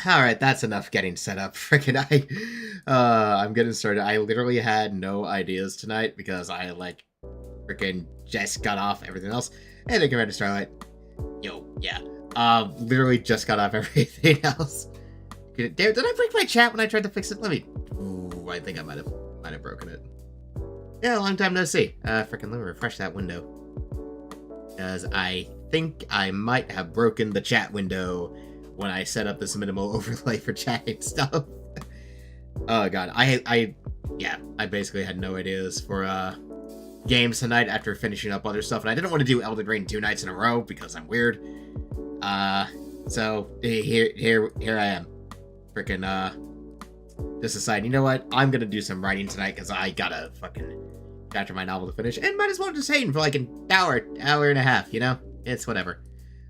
Alright, that's enough getting set up. I'm getting started. I literally had no ideas tonight because I, just got off everything else. Hey, thank you, Commander Starlight. Yo, yeah. Literally just got off everything else. Damn, did I break my chat when I tried to fix it? Ooh, I think I might have broken it. Yeah, long time no see. Let me refresh that window. Because I think I might have broken the chat window when I set up this minimal overlay for chatting stuff. Oh god, I basically had no ideas for games tonight after finishing up other stuff, and I didn't want to do Elden Ring 2 nights in a row because I'm weird. So here I am. Just decided, you know what? I'm gonna do some writing tonight because I gotta fucking chapter my novel to finish, and might as well just hang for like an hour and a half. You know, it's whatever.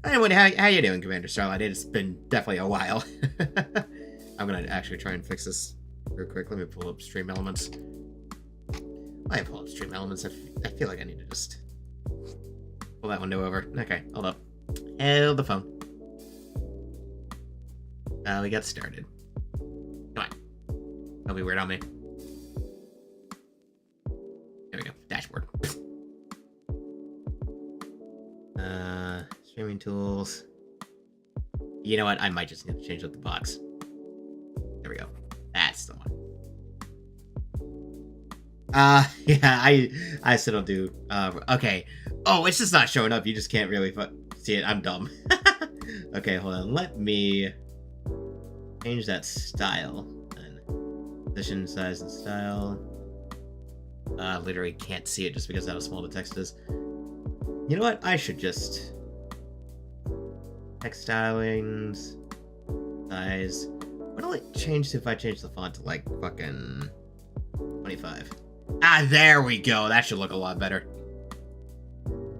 Anyway, how you doing, Commander Starlight? It's been definitely a while. I'm gonna actually try and fix this real quick. Let me pull up Stream Elements. I pull up Stream Elements. I feel like I need to just pull that window over. Okay, hold up. Hold the phone. We got started. Come on. Don't be weird on me. There we go. Dashboard. Streaming tools. You know what? I might just need to change up the box. There we go. That's the one. Yeah, I still don't do, okay. Oh, it's just not showing up. You just can't really see it. I'm dumb. Okay, hold on. Let me change that style. And position, size, and style. Literally can't see it just because of how small the text is. You know what? I should just... Text stylings. Size. What will it change if I change the font to, like, fucking 25? Ah, there we go. That should look a lot better.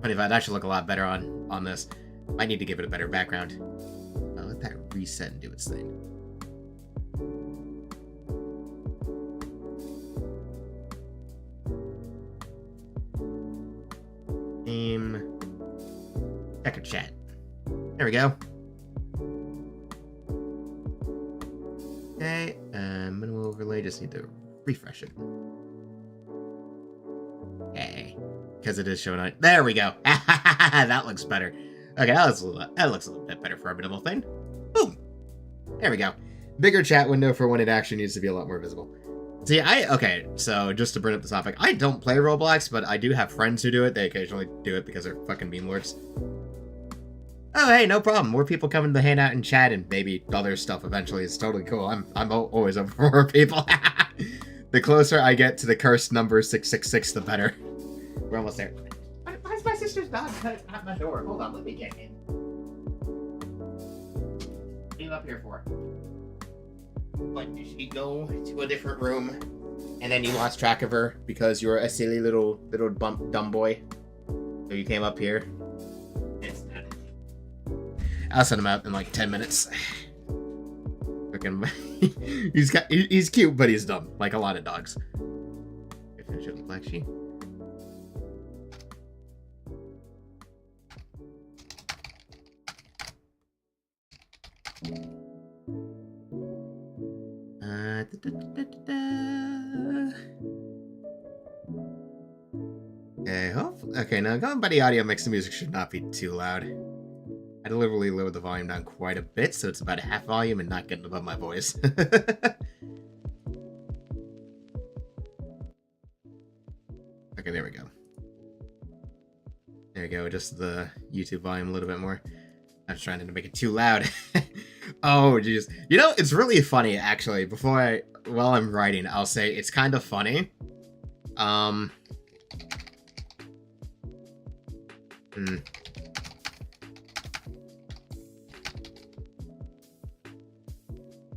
25, that should look a lot better on this. I need to give it a better background. I'll let that reset and do its thing. Name. Checker chat. There we go. Okay, minimal overlay, just need to refresh it. Okay, because it is showing on. There we go. That looks better. Okay, that looks a little bit better for our minimal thing. Boom. There we go. Bigger chat window for when it actually needs to be a lot more visible. See, okay, so just to bring up the topic, I don't play Roblox, but I do have friends who do it. They occasionally do it because they're fucking meme lords. Oh, hey, no problem. More people coming to hang out and chat and maybe other stuff eventually. It's totally cool. I'm always over for more people. The closer I get to the cursed number 666, the better. We're almost there. Why is my sister's dog at my door? Hold on, let me get in. What are you up here for? Like, did she go to a different room and then you lost track of her because you're a silly little dumb boy? So you came up here? It's not. I'll send him out in like 10 minutes. Freaking, he's cute, but he's dumb, like a lot of dogs. Finish it with black sheep. Okay, okay, now going by the audio mix, the music should not be too loud. I deliberately lowered the volume down quite a bit, so it's about a half volume and not getting above my voice. Okay, there we go. There we go, just the YouTube volume a little bit more. I was trying to make it too loud. Oh, jeez. You know, it's really funny, actually. While I'm writing, I'll say it's kind of funny. No,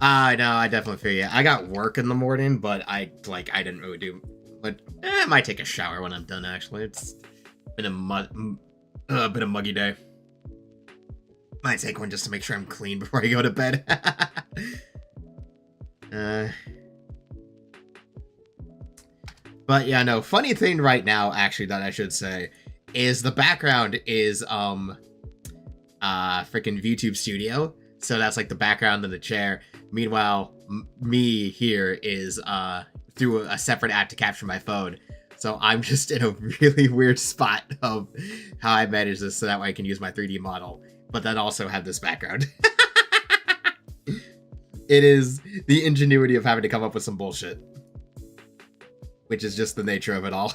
I definitely feel you. I got work in the morning, but I didn't really do... But I might take a shower when I'm done, actually. It's been a bit of muggy day. Might take one just to make sure I'm clean before I go to bed. But yeah, no, funny thing right now, actually, that I should say, is the background is, freaking VTube Studio. So that's like the background in the chair. Meanwhile, me here is through a separate app to capture my phone. So I'm just in a really weird spot of how I manage this so that way I can use my 3D model, but then also have this background. It is the ingenuity of having to come up with some bullshit, which is just the nature of it all.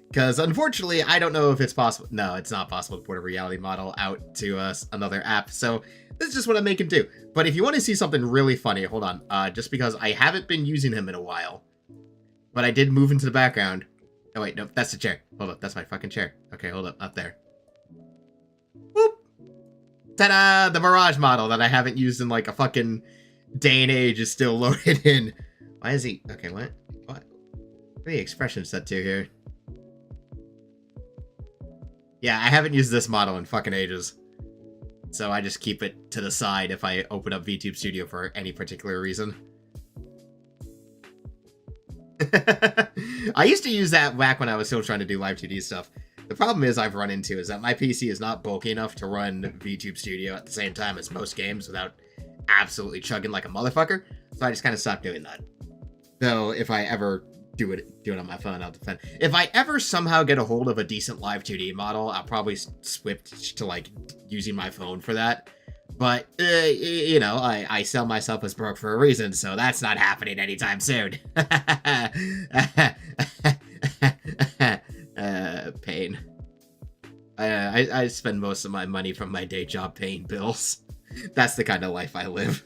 Because unfortunately, I don't know if it's possible. No, it's not possible to port a reality model out to another app. So this is just what I'm making do. But if you want to see something really funny, hold on. Just because I haven't been using him in a while, but I did move into the background. Oh wait, no, that's the chair. Hold up, that's my fucking chair. Okay, hold up there. Whoop! Ta-da! The Mirage model that I haven't used in like a fucking day and age is still loaded in. Why is he? Okay, what? What? What are the expressions set to here? Yeah, I haven't used this model in fucking ages. So I just keep it to the side if I open up VTube Studio for any particular reason. I used to use that back when I was still trying to do live 2D stuff. The problem I've run into is that my PC is not bulky enough to run VTube Studio at the same time as most games without absolutely chugging like a motherfucker. So I just kind of stopped doing that. Though if I ever do it on my phone, I'll defend. If I ever somehow get a hold of a decent live 2D model, I'll probably switch to like using my phone for that. But you know, I sell myself as broke for a reason, so that's not happening anytime soon. Pain. I spend most of my money from my day job paying bills. That's the kind of life I live.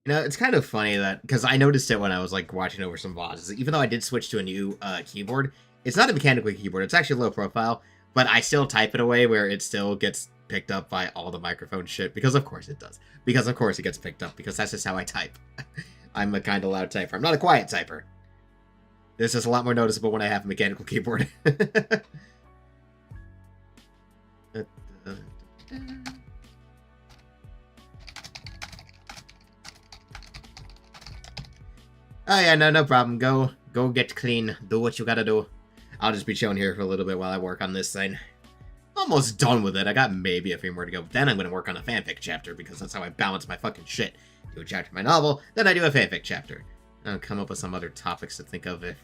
You know, it's kind of funny that, because I noticed it when I was like watching over some VODs, even though I did switch to a new keyboard, it's not a mechanical keyboard, it's actually low profile, but I still type it away where it still gets picked up by all the microphone shit, because of course it does. Because of course it gets picked up, because that's just how I type. I'm a kind of loud typer. I'm not a quiet typer. This is a lot more noticeable when I have a mechanical keyboard. Oh yeah, no problem. Go get clean. Do what you gotta do. I'll just be chilling here for a little bit while I work on this thing. Almost done with it. I got maybe a few more to go. Then I'm gonna work on a fanfic chapter because that's how I balance my fucking shit. Do a chapter of my novel, then I do a fanfic chapter. I'll come up with some other topics to think of if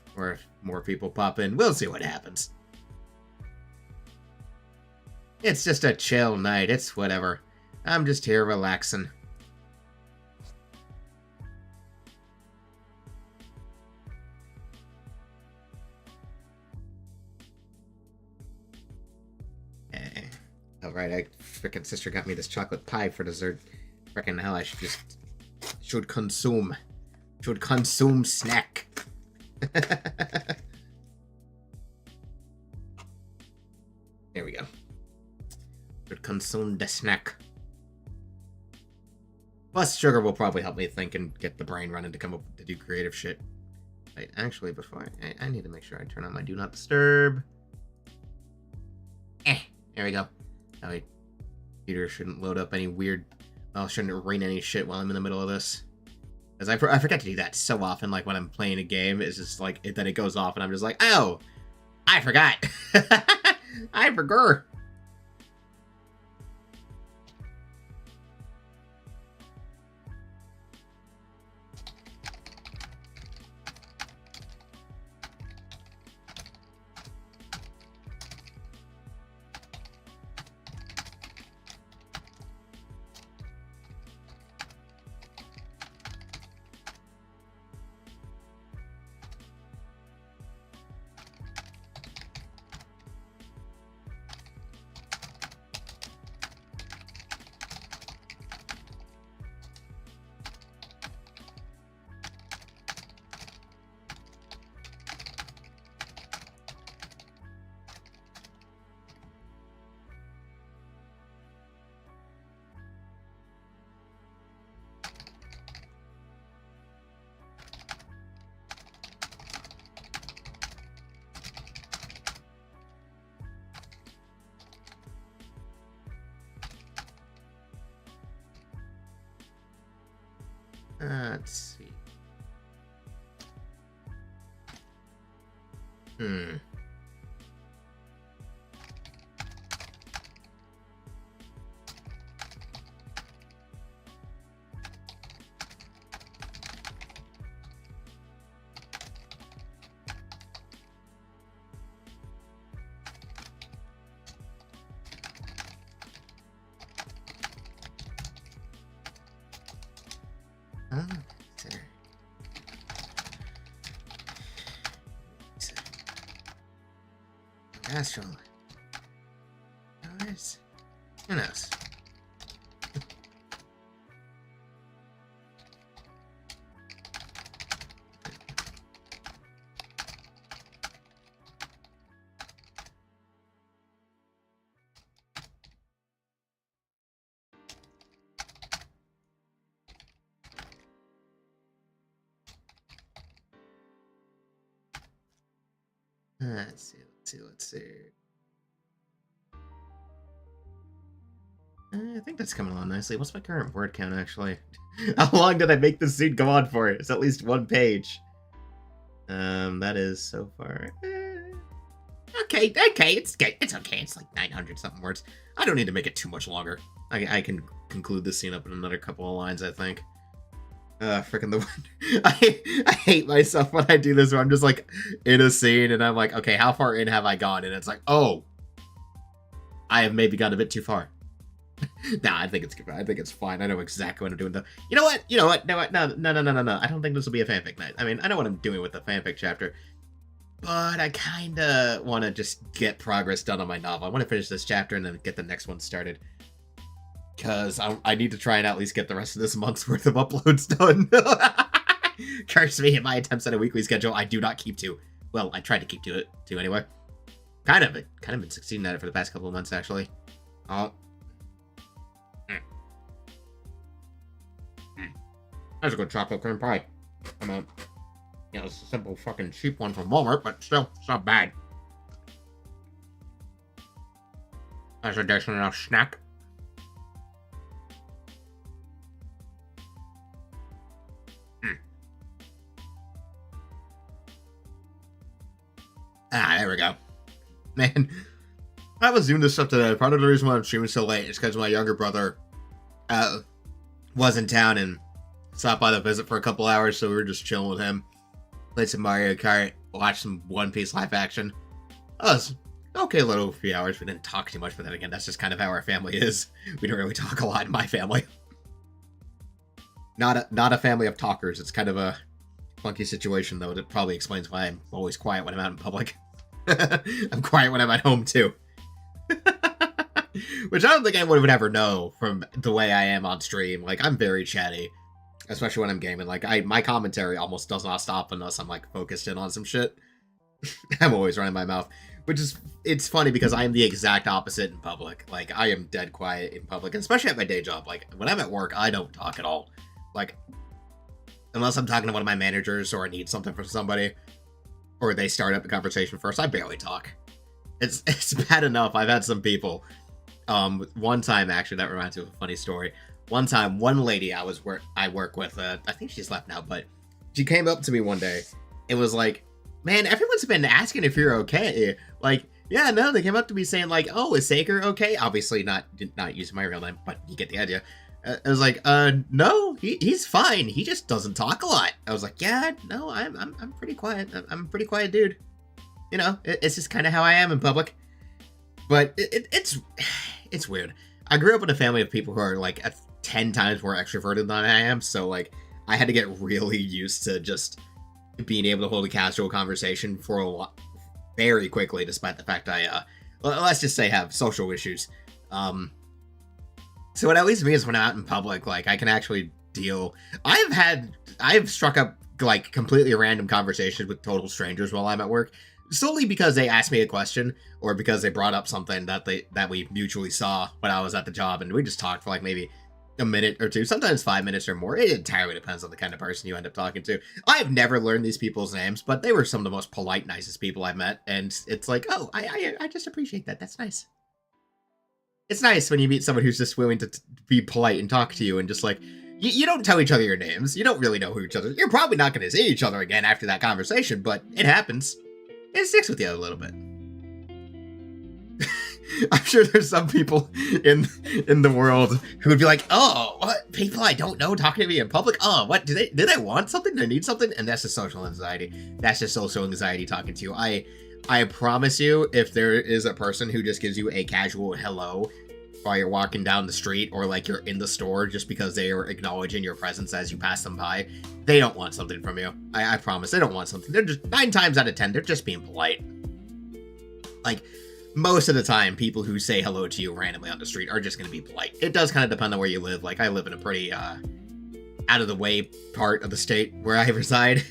more people pop in. We'll see what happens. It's just a chill night. It's whatever. I'm just here relaxing. Alright, I frickin' sister got me this chocolate pie for dessert. Frickin' hell, I should consume snack. There we go. Should consume the snack. Plus, sugar will probably help me think and get the brain running to come up to do creative shit. Wait, actually, before I need to make sure I turn on my do not disturb. There we go. That way, computer shouldn't load up any weird. Well, shouldn't rain any shit while I'm in the middle of this. Because I forget to do that so often. Like when I'm playing a game, it's just like then it goes off, and I'm just like, oh, I forgot. I forgot. Let's see. Hmm. Astral. Who knows? Let's see. I think that's coming along nicely. What's my current word count, actually? How long did I make this scene go on for? It's at least 1 page. That is so far. Okay, it's okay. It's okay. It's like 900 something words. I don't need to make it too much longer. I can conclude this scene up in another couple of lines, I think. Freaking the one. I hate myself when I do this, where I'm just like in a scene and I'm like, okay, how far in have I gone? And it's like, oh, I have maybe gone a bit too far. Nah, I think it's good. I think it's fine. I know exactly what I'm doing though. You know what? No. I don't think this will be a fanfic night. I mean, I know what I'm doing with the fanfic chapter, but I kinda want to just get progress done on my novel. I want to finish this chapter and then get the next one started. Because I need to try and at least get the rest of this month's worth of uploads done. Curse me, in my attempts at a weekly schedule, I do not keep to. Well, I tried to keep to it, too, anyway. Kind of been succeeding at it for the past couple of months, actually. Oh. That's a good chocolate cream pie. I mean, you know, it's a simple fucking cheap one from Walmart, but still, it's not bad. That's a decent enough snack. There we go. Man, I was doing this stuff today. Part of the reason why I'm streaming so late is because my younger brother was in town and stopped by to visit for a couple hours, so we were just chilling with him. Played some Mario Kart, watched some One Piece live action. Oh, it was okay, a little few hours. We didn't talk too much, but then again, that's just kind of how our family is. We don't really talk a lot in my family. Not a family of talkers. It's kind of a funky situation, though. That probably explains why I'm always quiet when I'm out in public. I'm quiet when I'm at home, too. Which I don't think anyone would ever know from the way I am on stream. Like, I'm very chatty, especially when I'm gaming. Like, my commentary almost does not stop unless I'm, like, focused in on some shit. I'm always running my mouth. Which is, it's funny because I am the exact opposite in public. Like, I am dead quiet in public, especially at my day job. Like, when I'm at work, I don't talk at all. Like, unless I'm talking to one of my managers or I need something from somebody, or they start up the conversation first, I barely talk. It's bad enough. I've had some people. One time, actually, that reminds me of a funny story. One time, one lady I work with, I think she's left now, but she came up to me one day and was like, "Man, everyone's been asking if you're okay." Like, yeah, no, they came up to me saying like, "Oh, is Seiker okay?" Obviously not using my real name, but you get the idea. I was like, no, he's fine. He just doesn't talk a lot. I was like, yeah, no, I'm pretty quiet. I'm a pretty quiet dude. You know, it's just kind of how I am in public. But it's weird. I grew up in a family of people who are like 10 times more extroverted than I am. So like, I had to get really used to just being able to hold a casual conversation for a lot very quickly, despite the fact I, let's just say, have social issues. So what at least means when I'm out in public, like, I can actually deal. I've struck up, like, completely random conversations with total strangers while I'm at work, solely because they asked me a question, or because they brought up something that we mutually saw when I was at the job, and we just talked for, like, maybe a minute or two, sometimes 5 minutes or more. It entirely depends on the kind of person you end up talking to. I have never learned these people's names, but they were some of the most polite, nicest people I've met, and it's like, oh, I just appreciate that. That's nice. It's nice when you meet someone who's just willing to be polite and talk to you and just like, You don't tell each other your names. You don't really know who each other. You're probably not going to see each other again after that conversation, but it happens. It sticks with you a little bit. I'm sure there's some people in the world who would be like, "Oh, what? People I don't know talking to me in public? Oh, what? Do they want something? Do they need something?" And that's just social anxiety. That's just social anxiety talking to you. I promise you, if there is a person who just gives you a casual hello while you're walking down the street, or like you're in the store just because they are acknowledging your presence as you pass them by, they don't want something from you. I promise, they don't want something. They're just 9 times out of 10, they're just being polite. Like, most of the time, people who say hello to you randomly on the street are just going to be polite. It does kind of depend on where you live. Like, I live in a pretty out of the way part of the state where I reside.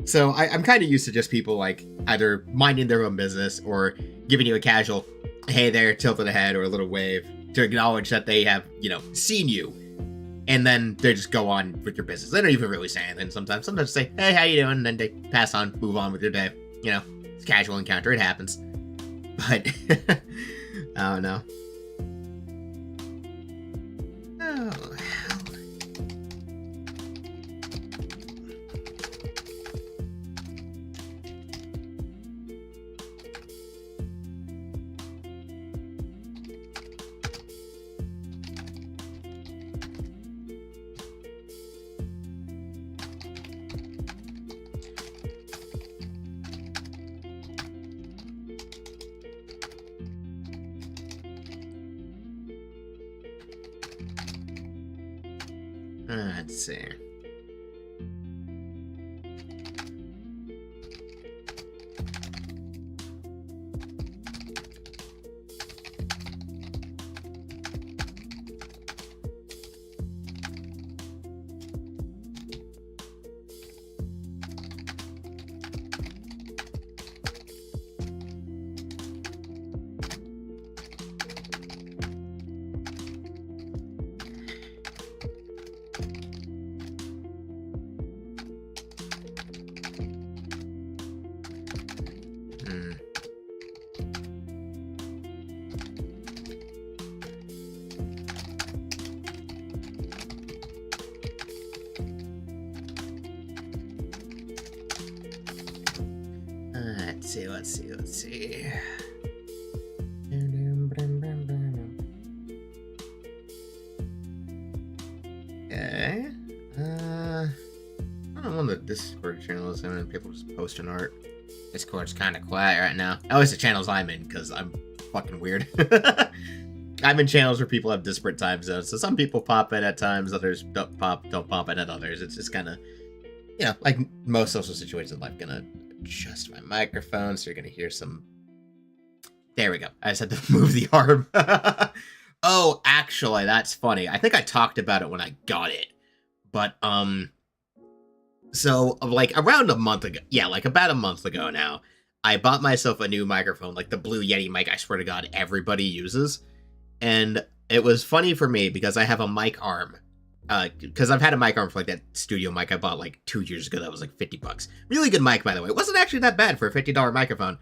So I'm kind of used to just people like either minding their own business or giving you a casual, hey there, tilt of the head, or a little wave to acknowledge that they have, seen you. And then they just go on with your business. They don't even really say anything sometimes. Sometimes they say, hey, how you doing? And then they pass on, move on with your day. It's a casual encounter. It happens. But, I don't know. Oh, hell. Let's see. Let's see. Okay. I don't know when the Discord channel is in, and people just posting art. Discord's kind of quiet right now. At least the channels I'm in, because I'm fucking weird. I'm in channels where people have disparate time zones, so some people pop in at times, others don't pop in at others. It's just kind of, like most social situations in life, gonna adjust my microphone, so you're gonna hear some. There we go. I just had to move the arm. Oh, actually, that's funny. I think I talked about it when I got it, but so like around a month ago, like about a month ago now, I bought myself a new microphone, like the Blue Yeti mic. I swear to God, everybody uses, and it was funny for me because I have a mic arm. Because I've had a mic arm for like that studio mic I bought like 2 years ago that was like $50. Really good mic, by the way. It wasn't actually that bad for a $50 microphone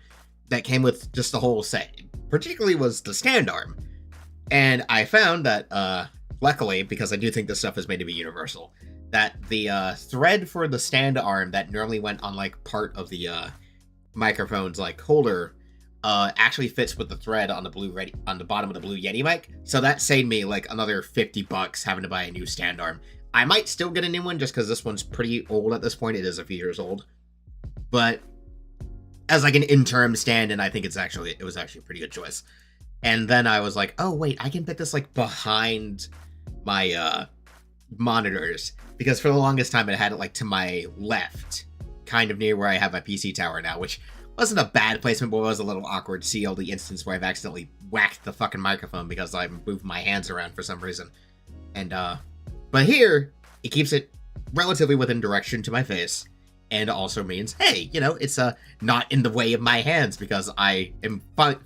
that came with just the whole set. Particularly was the stand arm. And I found that, luckily, because I do think this stuff is made to be universal, that the thread for the stand arm that normally went on like part of the microphone's like holder actually fits with the thread on the bottom of the Blue Yeti mic. So that saved me like another $50 having to buy a new stand arm. I might still get a new one just because this one's pretty old at this point. It is a few years old. But as like an interim stand, and I think it was actually a pretty good choice. And then I was like, oh wait, I can put this like behind my monitors, because for the longest time I had it like to my left, kind of near where I have my PC tower now, which wasn't a bad placement, but it was a little awkward to see all the instance where I've accidentally whacked the fucking microphone because I moved my hands around for some reason. And but here it keeps it relatively within direction to my face, and also means, hey, it's not in the way of my hands, because I am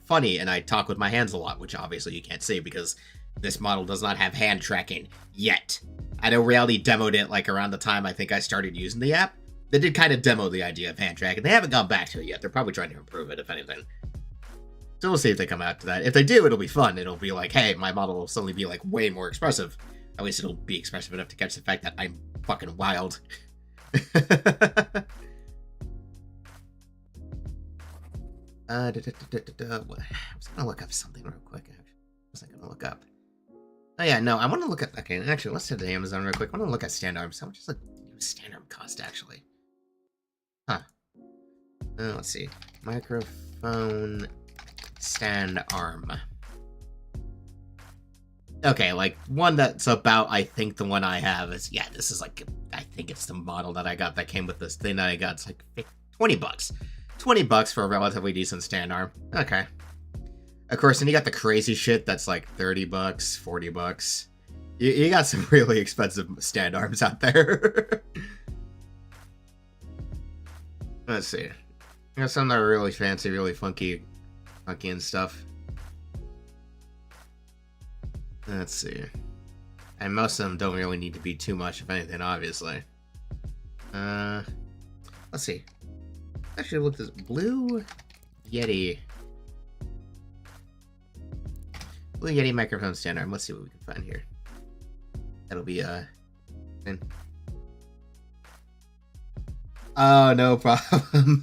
funny and I talk with my hands a lot, which obviously you can't see because this model does not have hand tracking yet. I know Reality demoed it like around the time I think I started using the app. They did kind of demo the idea of hand tracking. They haven't gone back to it yet. They're probably trying to improve it, if anything. So we'll see if they come out to that. If they do, it'll be fun. It'll be like, hey, my model will suddenly be like way more expressive. At least it'll be expressive enough to catch the fact that I'm fucking wild. I was gonna look up something real quick. What was I gonna look up? Oh yeah, no, I want to look at. Okay, actually, let's head to Amazon real quick. I want to look at stand arms. How much does a new stand arm cost actually? Huh. Let's see. Microphone stand arm. Okay, like one that's about. I think the one I have is this is like I think it's the model that I got that came with this thing that I got. It's like $20. $20 for a relatively decent stand arm. Okay. Of course, then you got the crazy shit that's like $30, $40. You got some really expensive stand arms out there. Let's see. You got some that are really fancy, really funky and stuff. Let's see. And most of them don't really need to be too much, if anything, obviously. Let's see. Actually, look at this Blue Yeti. Blue Yeti microphone stand arm. Let's see what we can find here. That'll be Oh, no problem.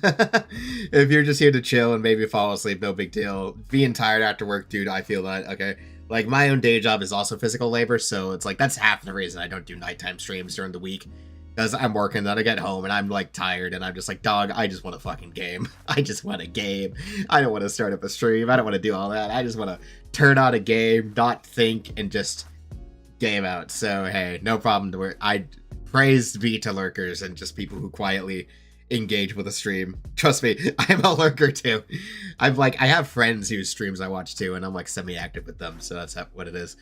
If you're just here to chill and maybe fall asleep, no big deal. Being tired after work, dude, I feel that. Okay. Like, my own day job is also physical labor, so it's like, that's half the reason I don't do nighttime streams during the week. Because I'm working, then I get home, and I'm, like, tired, and I'm just like, dog, I just want a fucking game. I just want a game. I don't want to start up a stream. I don't want to do all that. I just want to turn on a game, not think, and just game out. So, hey, no problem to work. I praise Vita lurkers and just people who quietly engage with a stream. Trust me, I'm a lurker, too. I have friends whose streams I watch, too, and I'm, like, semi-active with them, so that's what it is.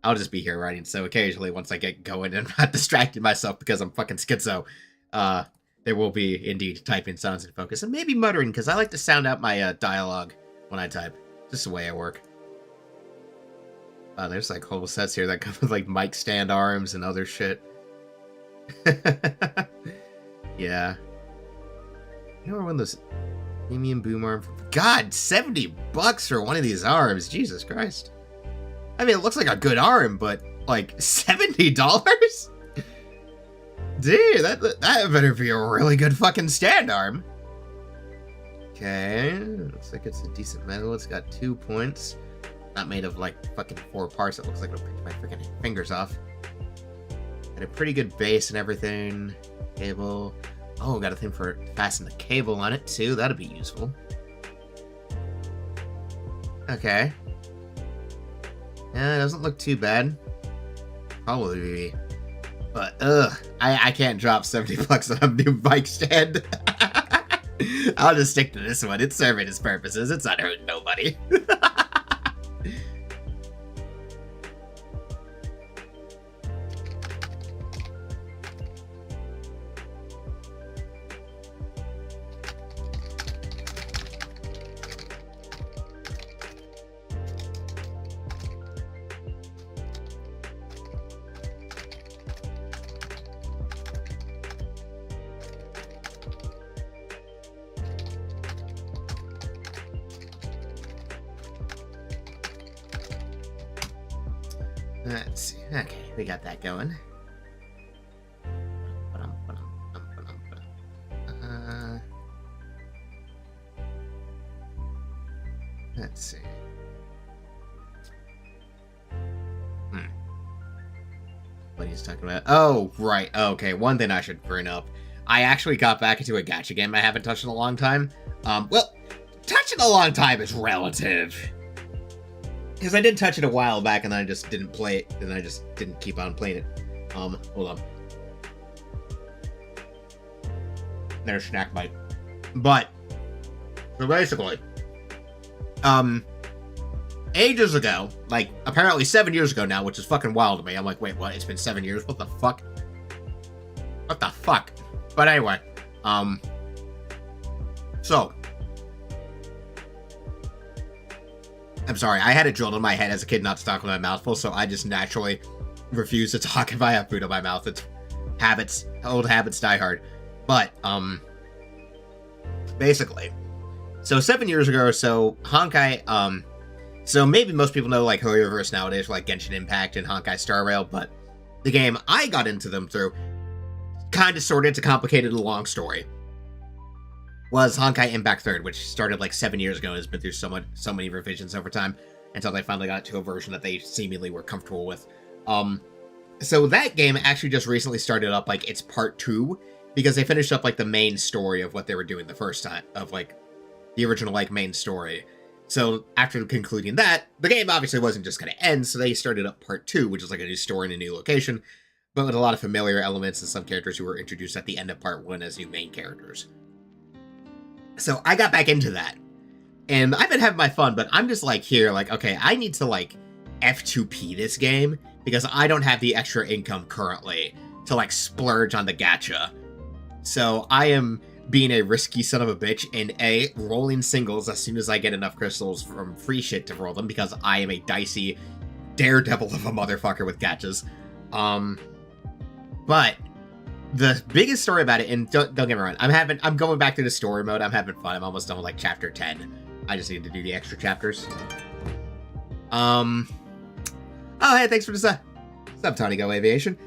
I'll just be here writing, so occasionally once I get going and not distracting myself because I'm fucking schizo, there will be indeed typing sounds in focus, and maybe muttering, because I like to sound out my dialogue when I type. Just the way I work. There's like whole sets here that come with like mic stand arms and other shit. Yeah. You know, one of those premium boom arm. God, $70 for one of these arms. Jesus Christ. I mean, it looks like a good arm, but like $70? Dude, that better be a really good fucking stand arm. Okay, looks like it's a decent metal. It's got 2 points. Not made of like fucking 4 parts. It looks like it'll pinch my freaking fingers off. Got a pretty good base and everything. Cable. Oh, got a thing for fasten the cable on it too. That'd be useful. Okay. Yeah, it doesn't look too bad. Probably. But, I can't drop $70 on a new mic stand. I'll just stick to this one. It's serving its purposes. It's not hurting nobody. Let's see. Okay, we got that going. Let's see. What he's talking about? Oh, right. Okay, one thing I should bring up. I actually got back into a gacha game I haven't touched in a long time. Well, touching a long time is relative. Because I did touch it a while back, and then I just didn't play it, and I just didn't keep on playing it. Hold on. There's Snack Bite. But, so basically, ages ago, like, apparently 7 years ago now, which is fucking wild to me. I'm like, wait, what? It's been 7 years? What the fuck? What the fuck? But anyway, so, I'm sorry, I had it drilled in my head as a kid not to talk with my mouth full, so I just naturally refuse to talk if I have food in my mouth. It's habits, old habits die hard. But, basically, so 7 years ago or so, Honkai, so maybe most people know, like, Hoyoverse nowadays for, like, Genshin Impact and Honkai Star Rail, but the game I got into them through, kind of sorted, it's a complicated and long story, was Honkai Impact 3rd, which started like 7 years ago and has been through so many revisions over time until they finally got to a version that they seemingly were comfortable with. So that game actually just recently started up like its part 2, because they finished up like the main story of what they were doing the first time, of like the original like main story. So after concluding that, the game obviously wasn't just going to end, so they started up part 2, which is like a new story in a new location, but with a lot of familiar elements and some characters who were introduced at the end of part 1 as new main characters. So I got back into that, and I've been having my fun, but I'm just like here, like, okay, I need to like F2P this game, because I don't have the extra income currently to like splurge on the gacha. So I am being a risky son of a bitch and rolling singles as soon as I get enough crystals from free shit to roll them, because I am a dicey daredevil of a motherfucker with gachas. But the biggest story about it, and don't get me wrong, I'm going back to the story mode. I'm having fun. I'm almost done with like chapter 10. I just need to do the extra chapters. Oh, hey, thanks for the sub. What's up, Tony Go Aviation?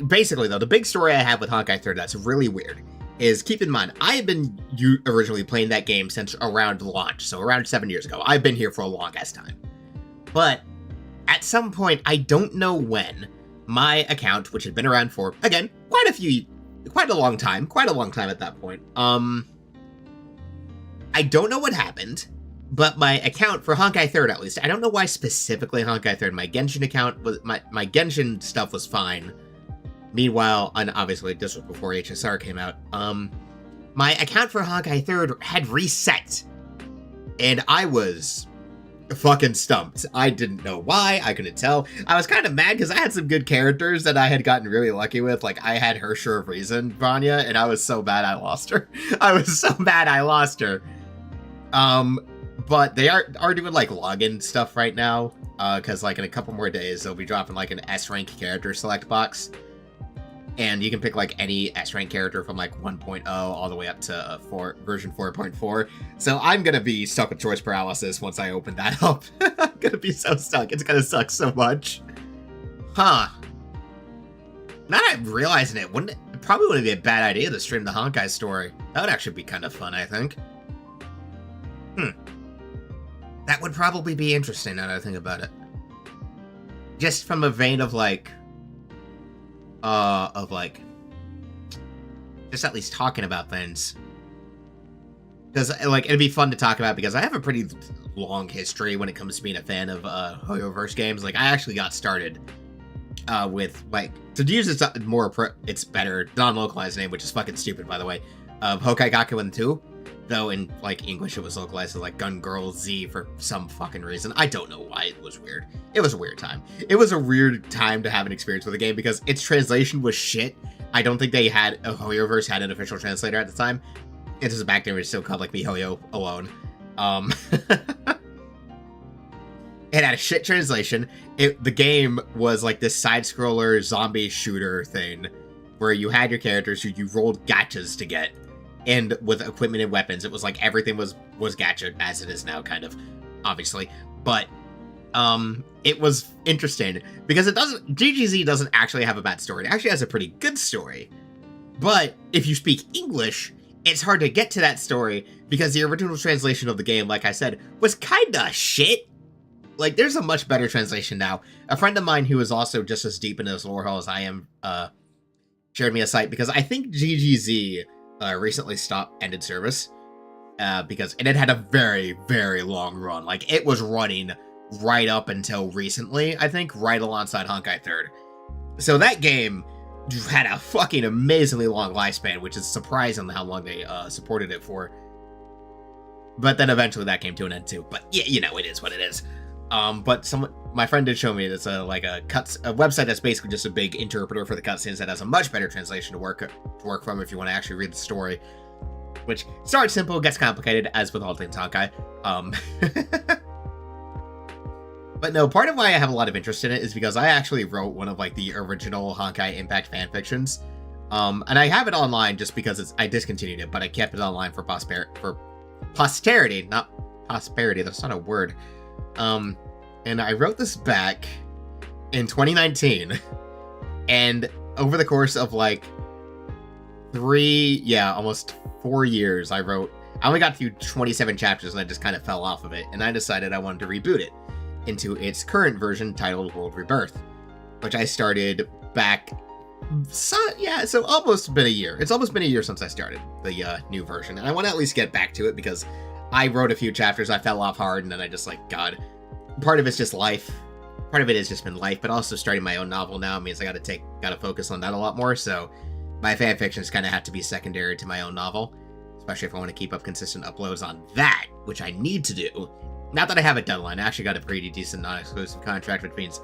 Basically, though, the big story I have with Honkai 3rd that's really weird is, keep in mind, I have been originally playing that game since around launch, so around 7 years ago. I've been here for a long-ass time. But at some point, I don't know when, my account, which had been around for, again, quite a long time at that point, I don't know what happened, but my account for Honkai 3rd, at least, I don't know why specifically Honkai 3rd, my Genshin account, my Genshin stuff was fine. Meanwhile, and obviously this was before HSR came out, my account for Honkai 3rd had reset, and I was fucking stumped. I didn't know why, I couldn't tell. I was kind of mad because I had some good characters that I had gotten really lucky with, like I had Hersher of Reason, Vanya, and I was so bad I lost her. But they are doing like login stuff right now, because like in a couple more days they'll be dropping like an S rank character select box, and you can pick like any S rank character from like 1.0 all the way up to version 4.4. So I'm gonna be stuck with choice paralysis once I open that up. I'm gonna be so stuck. It's gonna suck so much. Huh. Now that I'm realizing it, it probably wouldn't be a bad idea to stream the Honkai story. That would actually be kind of fun, I think. That would probably be interesting now that I think about it. Just from a vein of like, just at least talking about things. Because, like, it'd be fun to talk about, because I have a pretty long history when it comes to being a fan of Hoyoverse games. Like, I actually got started with, like, to use its better non-localized name, which is fucking stupid, by the way, of Hokai Gakuen 2. Though in, like, English it was localized as, like, Gun Girl Z for some fucking reason. I don't know why. It was weird. It was a weird time. It was a weird time to have an experience with a game, because its translation was shit. I don't think Hoyoverse had an official translator at the time. It was back then, it was still called, like, MiHoYo alone. It had a shit translation. The game was, like, this side-scroller zombie shooter thing, where you had your characters who you rolled gachas to get. And with equipment and weapons, it was like everything was gacha, as it is now, kind of, obviously. But it was interesting because GGZ doesn't actually have a bad story. It actually has a pretty good story. But if you speak English, it's hard to get to that story because the original translation of the game, like I said, was kinda shit. Like, there's a much better translation now. A friend of mine who is also just as deep in this lore hole as I am shared me a site, because I think GGZ recently ended service, and it had a very, very long run. Like, it was running right up until recently, I think, right alongside Honkai 3rd. So that game had a fucking amazingly long lifespan, which is surprising how long they supported it for. But then eventually that came to an end too. But yeah, you know, it is what it is. But my friend did show me it's a website that's basically just a big interpreter for the cutscenes that has a much better translation to work from if you want to actually read the story. Which starts simple, gets complicated, as with all things Honkai. But no, part of why I have a lot of interest in it is because I actually wrote one of like the original Honkai Impact fanfictions. And I have it online just because I discontinued it, but I kept it online for posterity, not prosperity. That's not a word. And I wrote this back in 2019, And over the course of like almost 4 years, I only got through 27 chapters and I just kind of fell off of it. And I decided I wanted to reboot it into its current version titled World Rebirth, which I started back. So almost been a year. It's almost been a year since I started the new version. And I want to at least get back to it because I wrote a few chapters, I fell off hard, and then I just like, God, part of it's just life. Part of it has just been life, but also starting my own novel now means I gotta focus on that a lot more, so my fan fictions kind of have to be secondary to my own novel, especially if I want to keep up consistent uploads on that, which I need to do. Not that I have a deadline, I actually got a pretty decent non-exclusive contract, which means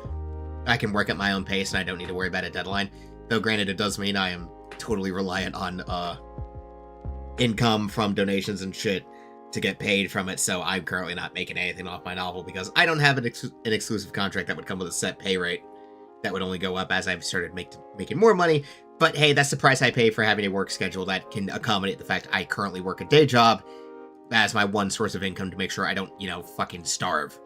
I can work at my own pace and I don't need to worry about a deadline, though granted it does mean I am totally reliant on income from donations and shit to get paid from it, so I'm currently not making anything off my novel because I don't have an exclusive contract that would come with a set pay rate that would only go up as I've started making more money. But hey, that's the price I pay for having a work schedule that can accommodate the fact I currently work a day job as my one source of income to make sure I don't, fucking starve.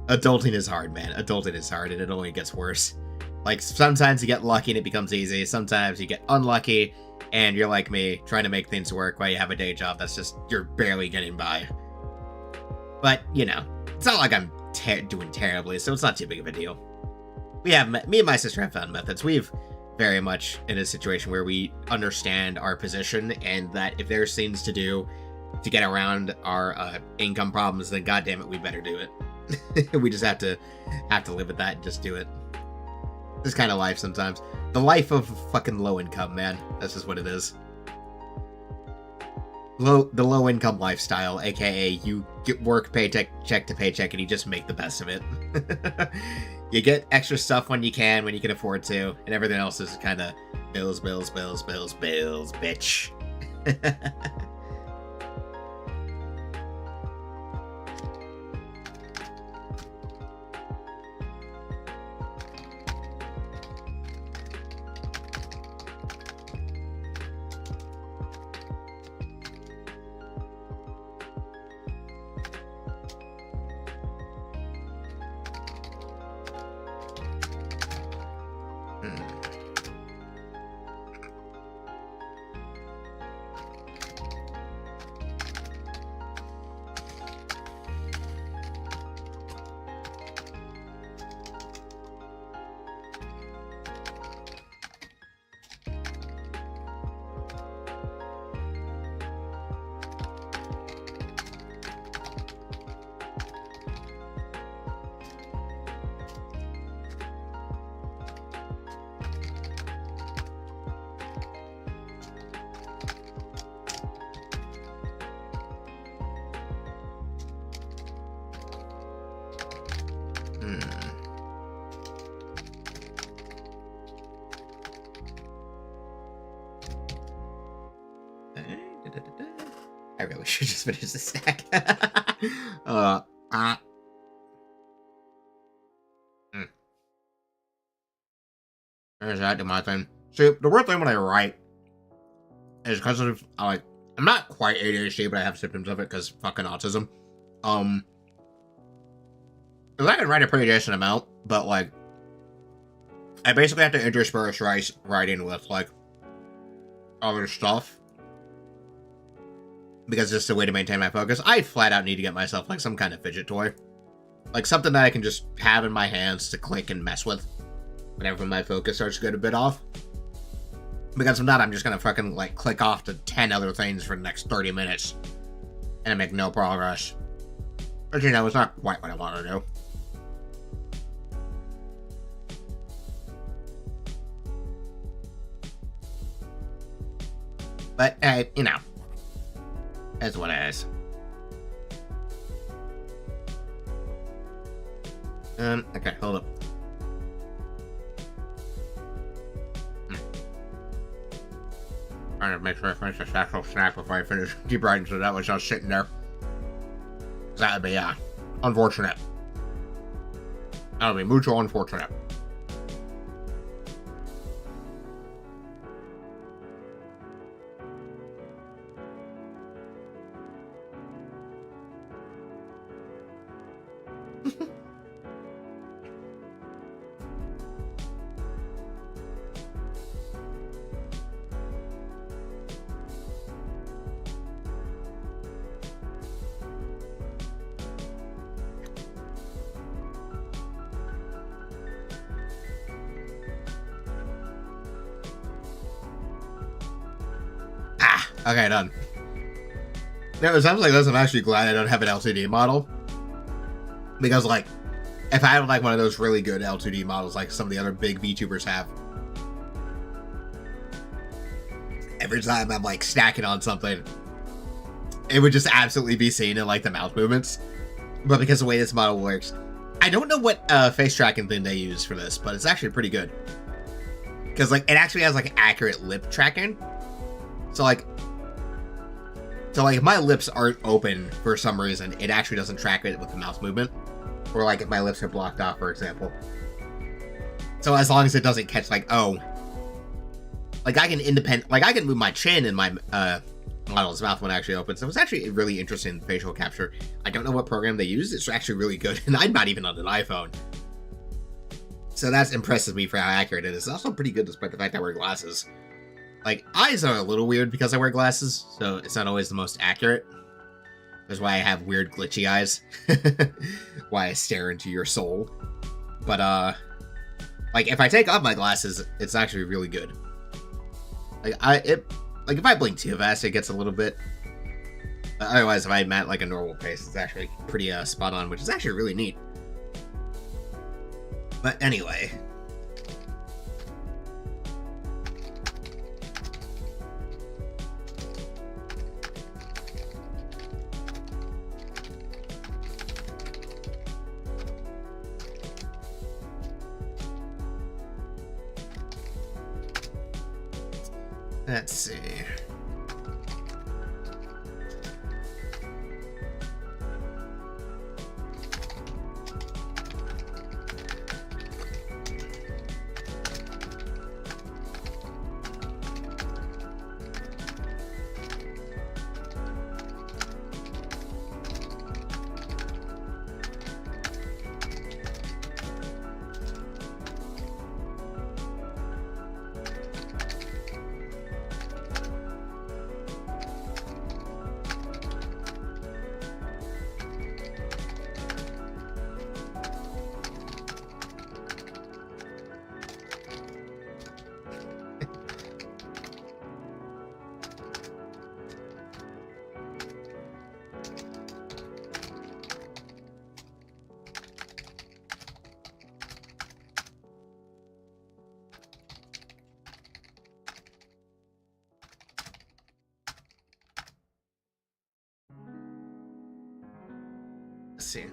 Adulting is hard, man. Adulting is hard, and it only gets worse. Like, sometimes you get lucky and it becomes easy. Sometimes you get unlucky and you're like me, trying to make things work while you have a day job that's just, you're barely getting by. But, it's not like I'm doing terribly, so it's not too big of a deal. Me and my sister have found methods. We've very much in a situation where we understand our position and that if there's things to do to get around our income problems, then goddammit, we better do it. We just have to live with that and just do it. This kind of life sometimes. The life of fucking low income, man. That's just what it is. The low income lifestyle, aka you get work paycheck to paycheck and you just make the best of it. You get extra stuff when you can afford to, and everything else is kind of bills, bitch. I really should just finish the stack. There's that to my thing. See, the weird thing when I write is because of, I'm not quite ADHD, but I have symptoms of it because fucking autism. Because I can write a pretty decent amount, but, like, I basically have to intersperse writing with, like, other stuff. Because it's just a way to maintain my focus. I flat out need to get myself, like, some kind of fidget toy. Like, something that I can just have in my hands to click and mess with whenever my focus starts to get a bit off. Because if not, I'm just gonna fucking, like, click off to 10 other things for the next 30 minutes. And I make no progress. But, it's not quite what I want to do. But, hey, that's what it is. Okay, hold up. Trying to make sure I finish this actual snack before I finish deep writing, so that was just sitting there. That would be, unfortunate. That would be mucho unfortunate. Okay, done. There sounds like this. I'm actually glad I don't have an LCD model. Because, like, if I had, like, one of those really good LCD models, like some of the other big VTubers have, every time I'm, like, stacking on something, it would just absolutely be seen in, like, the mouth movements. But because of the way this model works, I don't know what face tracking thing they use for this, but it's actually pretty good. Because, like, it actually has, like, accurate lip tracking. So, like, if my lips aren't open for some reason, it actually doesn't track it with the mouse movement. Or, like, if my lips are blocked off, for example. So, as long as it doesn't catch, like, oh. Like, I can move my chin in my model's mouth when it actually opens. So, it's actually really interesting facial capture. I don't know what program they use. It's actually really good. And I'm not even on an iPhone. So, that impresses me for how accurate it is. It's also pretty good despite the fact I wear glasses. Like, eyes are a little weird because I wear glasses, so it's not always the most accurate. That's why I have weird glitchy eyes. Why I stare into your soul. But, like, if I take off my glasses, it's actually really good. Like, if I blink too fast, it gets a little bit. Otherwise, if I'm at, like, a normal pace, it's actually pretty, spot on, which is actually really neat. But anyway. Let's see. Let's see.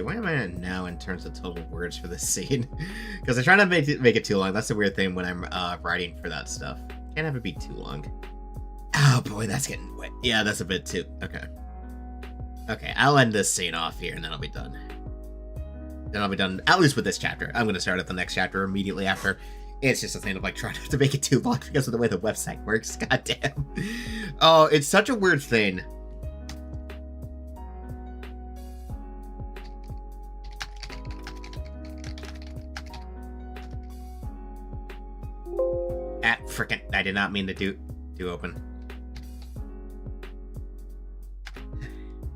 Where am I at now in terms of total words for this scene? Because I try not to make it too long. That's the weird thing when I'm writing for that stuff. Can't have it be too long. Oh boy, that's getting wet. Yeah, that's a bit too... Okay. Okay, I'll end this scene off here and then I'll be done. Then I'll be done, at least with this chapter. I'm going to start at the next chapter immediately after. It's just a thing of like trying not to make it too long because of the way the website works. God damn. Oh, it's such a weird thing. Frickin', I did not mean to do open.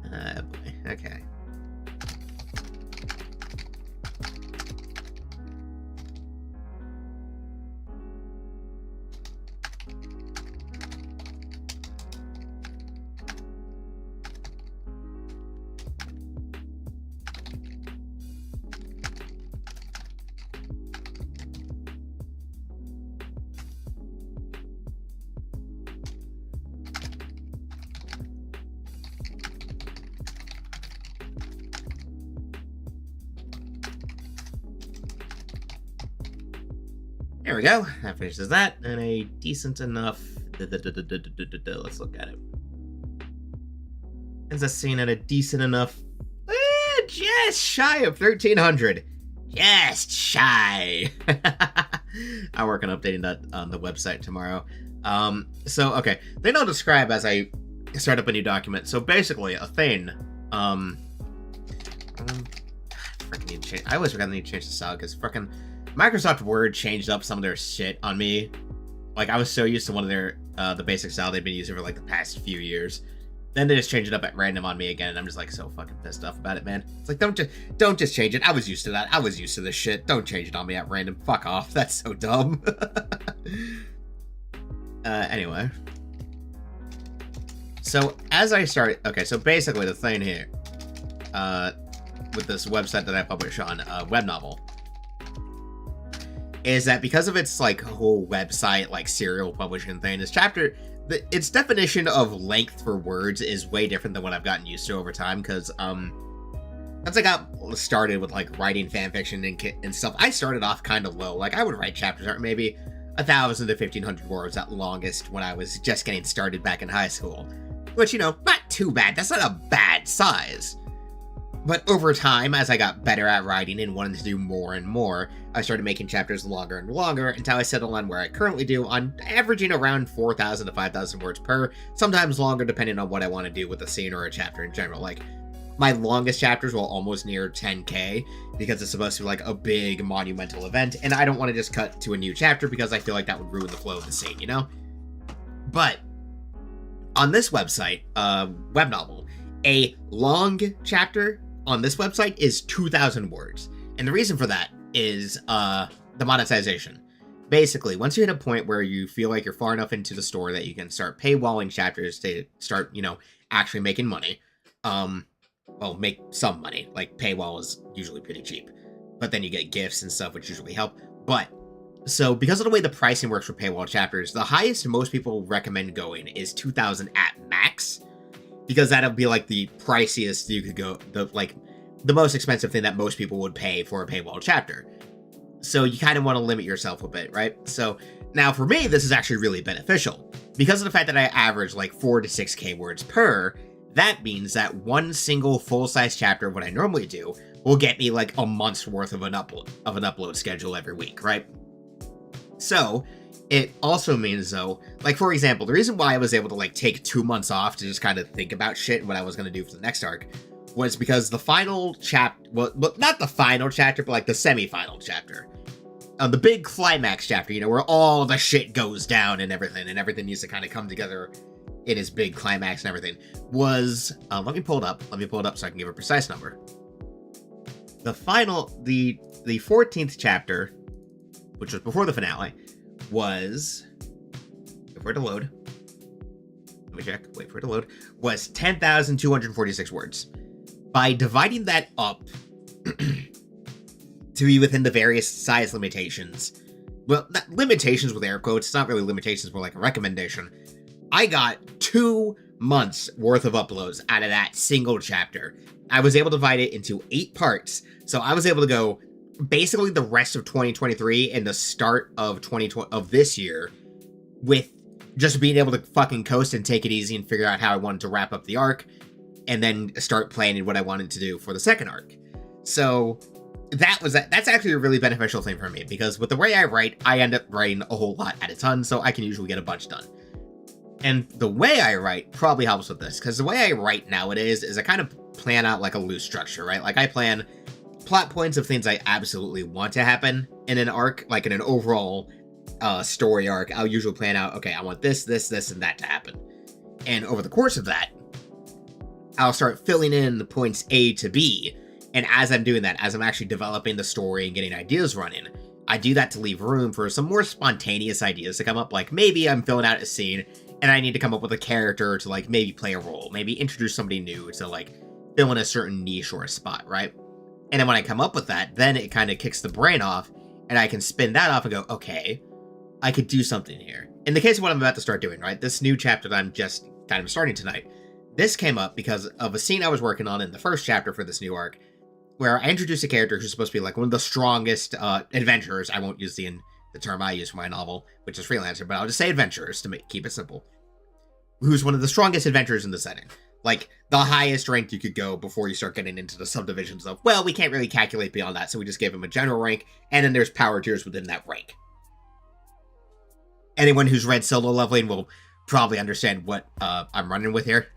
Boy. Okay. There we go. That finishes that, and a decent enough. Let's look at it. Is a scene at a decent enough. Just shy of 1,300. Just shy. I'll work on updating that on the website tomorrow. So okay, they don't describe as I start up a new document. So basically, a thing. I always forget I need to change the style because fucking Microsoft Word changed up some of their shit on me. Like I was so used to one of their the basic style they've been using for like the past few years. Then they just change it up at random on me again, and I'm just like so fucking pissed off about it, man. It's like don't just change it. I was used to that. I was used to this shit. Don't change it on me at random. Fuck off. That's so dumb. Anyway. So as I start, okay, so basically the thing here, with this website that I publish on, Web Novel, is that because of its like whole website like serial publishing thing, this chapter. Its definition of length for words is way different than what I've gotten used to over time, because once I got started with like writing fanfiction and stuff, I started off kind of low. Like I would write chapters that were maybe 1,000 to 1,500 words at longest when I was just getting started back in high school, which, you know, not too bad. That's not a bad size. But over time, as I got better at writing and wanted to do more and more, I started making chapters longer and longer until I settled on where I currently do, on averaging around 4,000 to 5,000 words per, sometimes longer depending on what I want to do with a scene or a chapter in general. Like, my longest chapters will almost near 10k, because it's supposed to be like a big monumental event, and I don't want to just cut to a new chapter because I feel like that would ruin the flow of the scene, you know? But, on this website, Web Novel, a long chapter on this website is 2,000 words. And the reason for that is the monetization. Basically, once you hit a point where you feel like you're far enough into the store that you can start paywalling chapters to start, you know, actually making money. Well, make some money. Like, paywall is usually pretty cheap. But then you get gifts and stuff, which usually help. But, so because of the way the pricing works for paywall chapters, the highest most people recommend going is 2,000 at max. Because that'll be like the priciest you could go, the most expensive thing that most people would pay for a paywall chapter. So you kind of want to limit yourself a bit, right? So now for me, this is actually really beneficial. Because of the fact that I average like 4 to 6k words per, that means that one single full-size chapter of what I normally do will get me like a month's worth of an upload schedule every week, right? So it also means, though, like, for example, the reason why I was able to, like, take 2 months off to just kind of think about shit and what I was going to do for the next arc was because the final chapter, well, not the final chapter, but, like, the semi-final chapter, the big climax chapter, you know, where all the shit goes down and everything needs to kind of come together in its big climax and everything, was, let me pull it up so I can give a precise number. The 14th chapter, which was before the finale, was, wait for it to load, was 10,246 words. By dividing that up to be within the various size limitations, well, not limitations with air quotes, it's not really limitations, more like a recommendation, I got 2 months worth of uploads out of that single chapter. I was able to divide it into 8 parts, so I was able to go basically the rest of 2023 and the start of 2020 of this year with just being able to fucking coast and take it easy and figure out how I wanted to wrap up the arc and then start planning what I wanted to do for the second arc. So that's actually a really beneficial thing for me, because with the way I write, I end up writing a whole lot at a ton, so I can usually get a bunch done. And the way I write probably helps with this, because the way I write nowadays is I kind of plan out like a loose structure, right? Like I plan plot points of things I absolutely want to happen in an arc, like in an overall story arc. I'll usually plan out, okay, I want this, and that to happen. And over the course of that, I'll start filling in the points A to B. And as I'm doing that, as I'm actually developing the story and getting ideas running, I do that to leave room for some more spontaneous ideas to come up. Like maybe I'm filling out a scene and I need to come up with a character to like maybe play a role, maybe introduce somebody new to like fill in a certain niche or a spot, right? And then when I come up with that, then it kind of kicks the brain off and I can spin that off and go, okay, I could do something here. In the case of what I'm about to start doing, right? This new chapter that I'm just kind of starting tonight, this came up because of a scene I was working on in the first chapter for this new arc, where I introduced a character who's supposed to be like one of the strongest adventurers. I won't use the the term I use for my novel, which is freelancer, but I'll just say adventurers to keep it simple. Who's one of the strongest adventurers in the setting. Like, the highest rank you could go before you start getting into the subdivisions of, well, we can't really calculate beyond that, so we just gave him a general rank, and then there's power tiers within that rank. Anyone who's read solo leveling will probably understand what I'm running with here.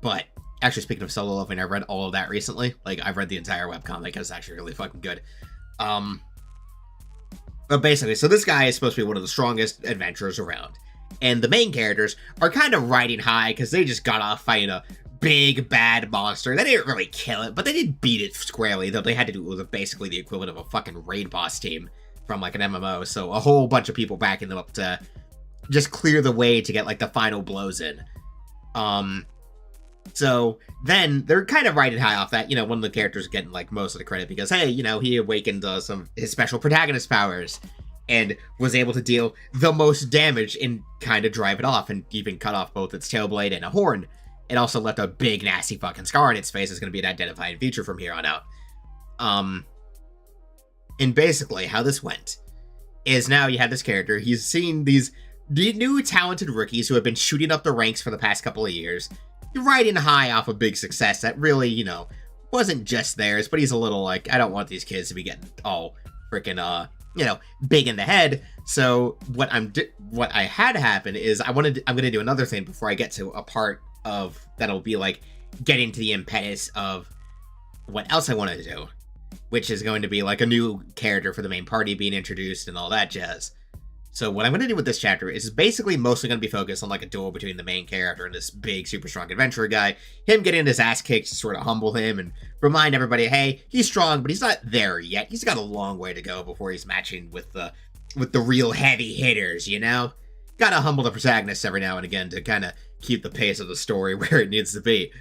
But, actually, speaking of solo leveling, I read all of that recently. Like, I've read the entire webcomic, it's actually really fucking good. But basically, so this guy is supposed to be one of the strongest adventurers around. And the main characters are kind of riding high because they just got off fighting a big, bad monster. They didn't really kill it, but they did beat it squarely, though they had to do it with basically the equivalent of a fucking raid boss team from, like, an MMO. So a whole bunch of people backing them up to just clear the way to get, like, the final blows in. So then they're kind of riding high off that, you know, one of the characters getting, like, most of the credit because, hey, you know, he awakened some of his special protagonist powers and was able to deal the most damage and kind of drive it off and even cut off both its tail blade and a horn. It also left a big, nasty fucking scar on its face. It's going to be an identifying feature from here on out. And basically, how this went is now you have this character. He's seen these new talented rookies who have been shooting up the ranks for the past couple of years, riding high off a big success that really, you know, wasn't just theirs, but he's a little like, I don't want these kids to be getting all freaking, you know, big in the head. So what I had happen is I'm going to do another thing before I get to a part of that'll be like getting to the impetus of what else I want to do, which is going to be like a new character for the main party being introduced and all that jazz. So what I'm going to do with this chapter is basically mostly going to be focused on like a duel between the main character and this big, super strong adventurer guy. Him getting his ass kicked to sort of humble him and remind everybody, hey, he's strong, but he's not there yet. He's got a long way to go before he's matching with the real heavy hitters, you know? Gotta humble the protagonist every now and again to kind of keep the pace of the story where it needs to be.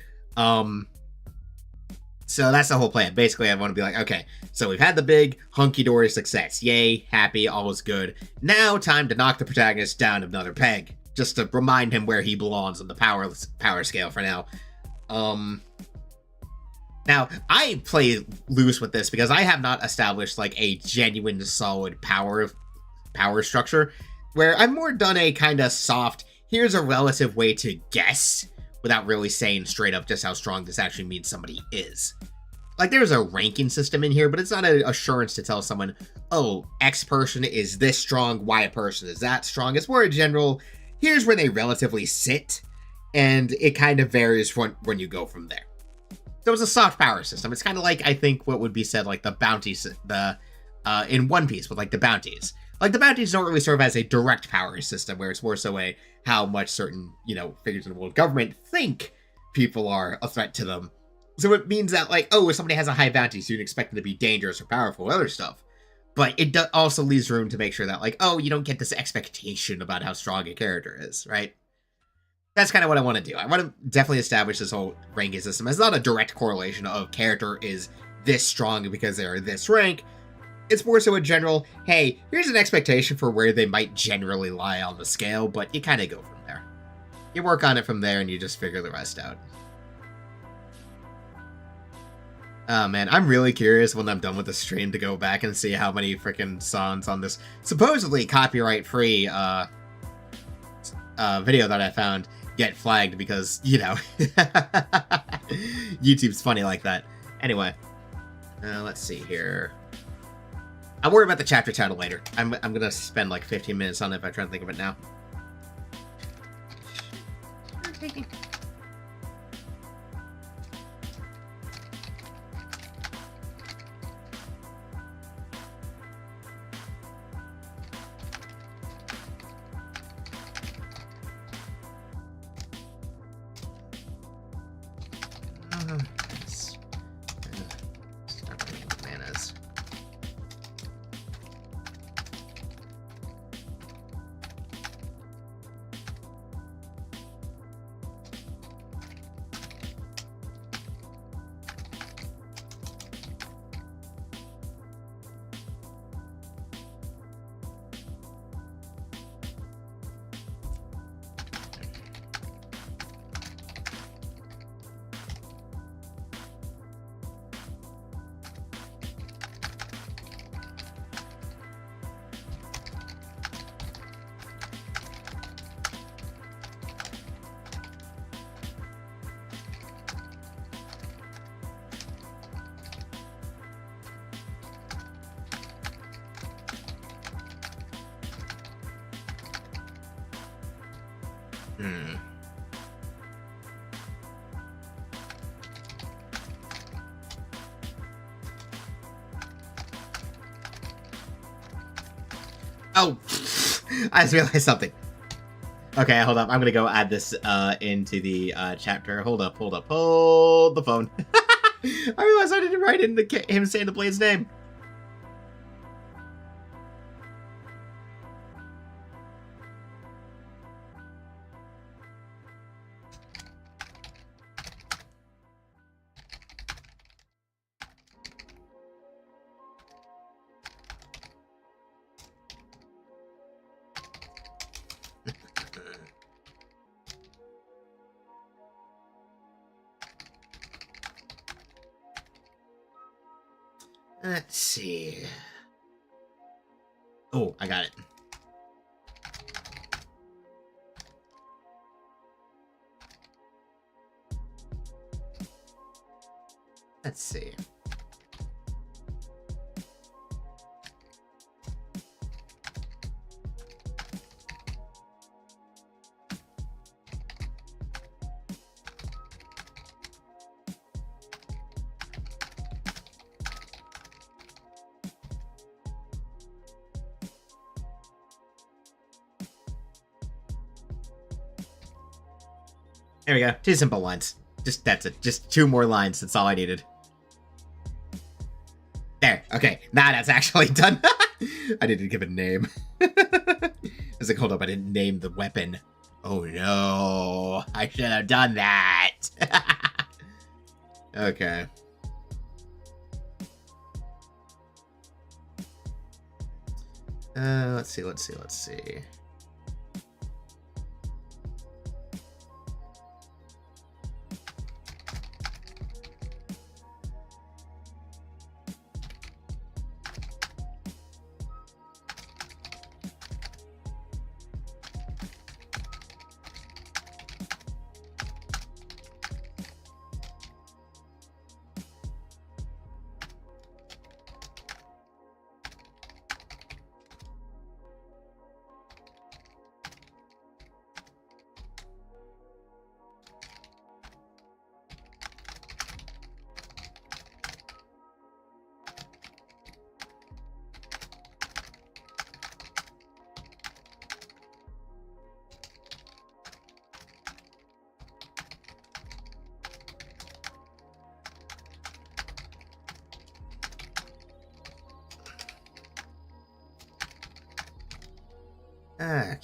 So that's the whole plan. Basically, I want to be like, okay, so we've had the big hunky-dory success. Yay, happy, all is good. Now time to knock the protagonist down another peg, just to remind him where he belongs on the power scale for now. Now, I play loose with this because I have not established like a genuine solid power structure, where I've more done a kind of soft, here's a relative way to guess, without really saying straight up just how strong this actually means somebody is. Like, there's a ranking system in here, but it's not an assurance to tell someone, oh, X person is this strong, Y person is that strong. It's more a general, here's where they relatively sit, and it kind of varies when you go from there. So it's a soft power system. It's kind of like, I think, what would be said, like, the bounties, in One Piece with, like, the bounties. Like, the bounties don't really serve as a direct power system, where it's more so a how much certain, you know, figures in the world government think people are a threat to them. So it means that, like, oh, if somebody has a high bounty, so you'd expect them to be dangerous or powerful, other stuff. But it also leaves room to make sure that, like, oh, you don't get this expectation about how strong a character is, right? That's kind of what I want to do. I want to definitely establish this whole ranking system. It's not a direct correlation of character is this strong because they're this rank. It's more so a general, hey, here's an expectation for where they might generally lie on the scale, but you kind of go from there. You work on it from there, and you just figure the rest out. Oh, man, I'm really curious when I'm done with the stream to go back and see how many freaking songs on this supposedly copyright-free video that I found get flagged because, you know, YouTube's funny like that. Anyway, let's see here. I'll worry about the chapter title later. I'm gonna spend like 15 minutes on it if I try to think of it now. Hmm. Oh, I just realized something. Okay, hold up. I'm gonna go add this into the chapter. Hold up, hold the phone. I realized I didn't write in him saying the blade's name. Let's see. Oh, I got it. Let's see. There we go. 2 simple lines. That's it. Just 2 more lines. That's all I needed. There. Okay. Now that's actually done. I didn't give it a name. I was like, hold up. I didn't name the weapon. Oh no. I should have done that. Okay. Let's see. Okay.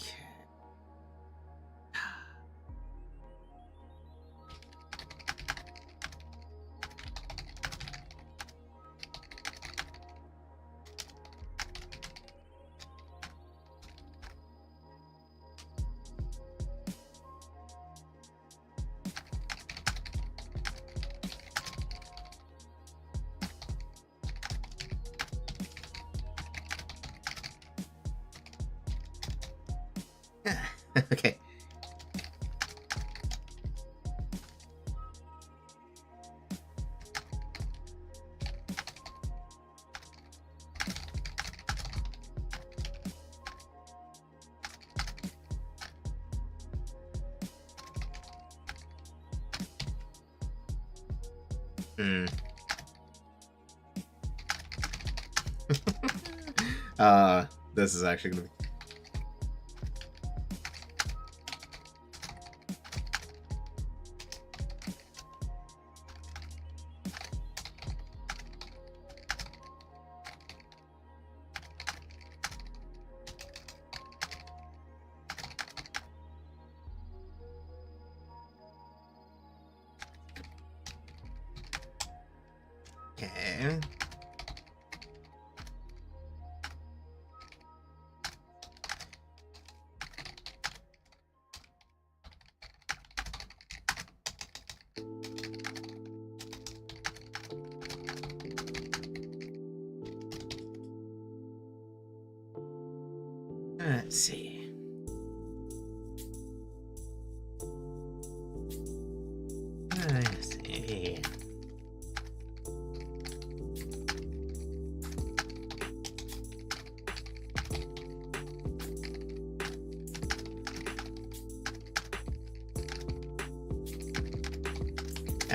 Okay. Hmm. This is actually gonna be... Okay. Let's see. Let's see.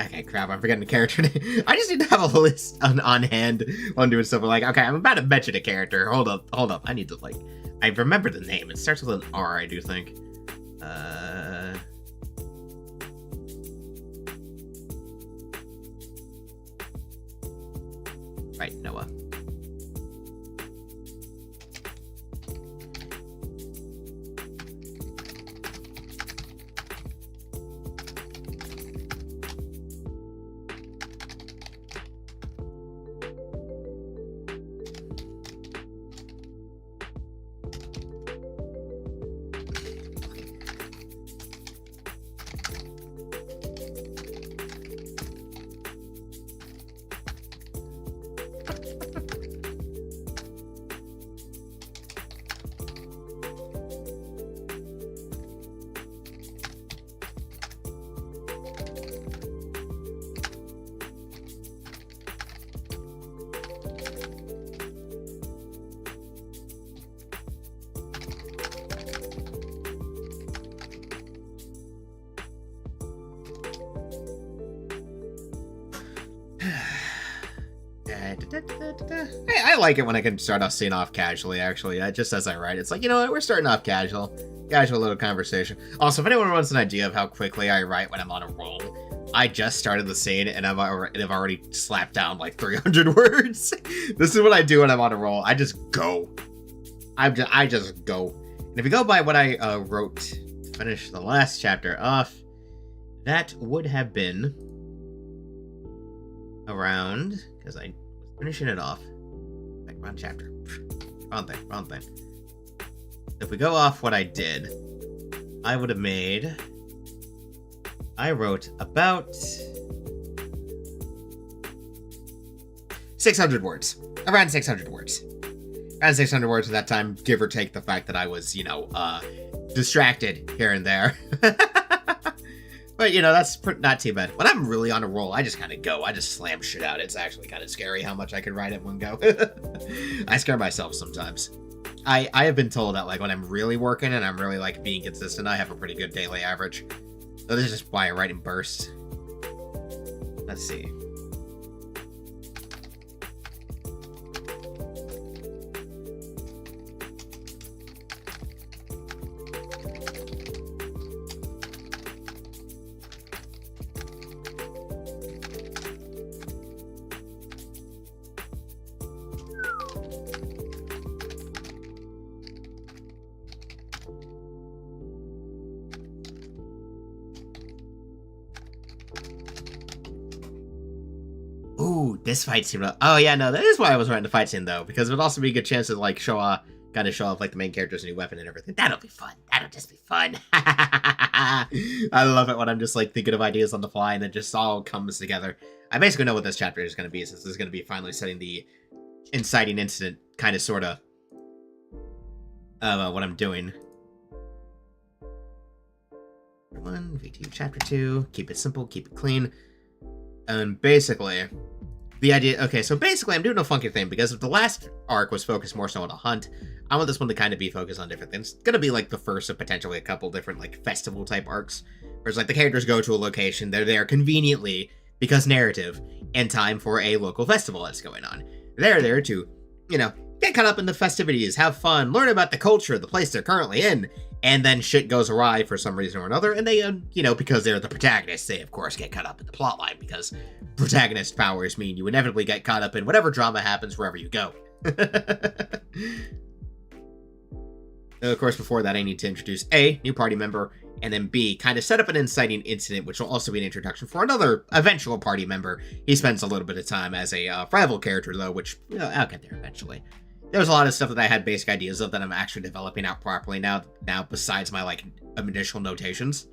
Okay, crap, I'm forgetting the character name. I just need to have a list on hand on doing stuff. Like, okay, I'm about to mention a character. Hold up. I need to, like, I remember the name. It starts with an R, I do think. Right, Noah. Hey, I like it when I can start off scene off casually, actually. Just as I write, it's like, you know what, we're starting off casual. Casual little conversation. Also, if anyone wants an idea of how quickly I write when I'm on a roll, I just started the scene and I've already slapped down like 300 words. This is what I do when I'm on a roll. I just go. I just go. And if you go by what I wrote to finish the last chapter off, that would have been around, because I was finishing it off. Like, wrong chapter. Wrong thing. If we go off what I did, I would have made... I wrote about 600 words. Around 600 words. Around 600 words at that time, give or take the fact that I was, distracted here and there. But, that's not too bad. When I'm really on a roll, I just kind of go. I just slam shit out. It's actually kind of scary how much I can write at one go. I scare myself sometimes. I have been told that, like, when I'm really working and I'm really, like, being consistent, I have a pretty good daily average. So this is just why I write in bursts. Let's see. Ooh, this fight scene. Oh yeah, no, that is why I was writing the fight scene though, because it would also be a good chance to like show off like the main character's new weapon and everything. That'll be fun. That'll just be fun. I love it when I'm just like thinking of ideas on the fly and it just all comes together. I basically know what this chapter is going to be, since this is going to be finally setting the inciting incident, kind of, sort of, what I'm doing. One, V2, chapter 2. Keep it simple, keep it clean. And basically, the idea... Okay, so basically I'm doing a funky thing, because if the last arc was focused more so on a hunt, I want this one to kind of be focused on different things. It's going to be like the first of potentially a couple different like festival-type arcs. Where it's like the characters go to a location, they're there conveniently, because narrative, and time for a local festival that's going on. They're there to, get caught up in the festivities, have fun, learn about the culture of the place they're currently in, and then shit goes awry for some reason or another, and they, because they're the protagonists, they of course get caught up in the plotline, because protagonist powers mean you inevitably get caught up in whatever drama happens wherever you go. Of course, before that, I need to introduce A, new party member, and then B, kind of set up an inciting incident, which will also be an introduction for another eventual party member. He spends a little bit of time as a rival character, though, which, I'll get there eventually. There's a lot of stuff that I had basic ideas of that I'm actually developing out properly now besides my, like, initial notations,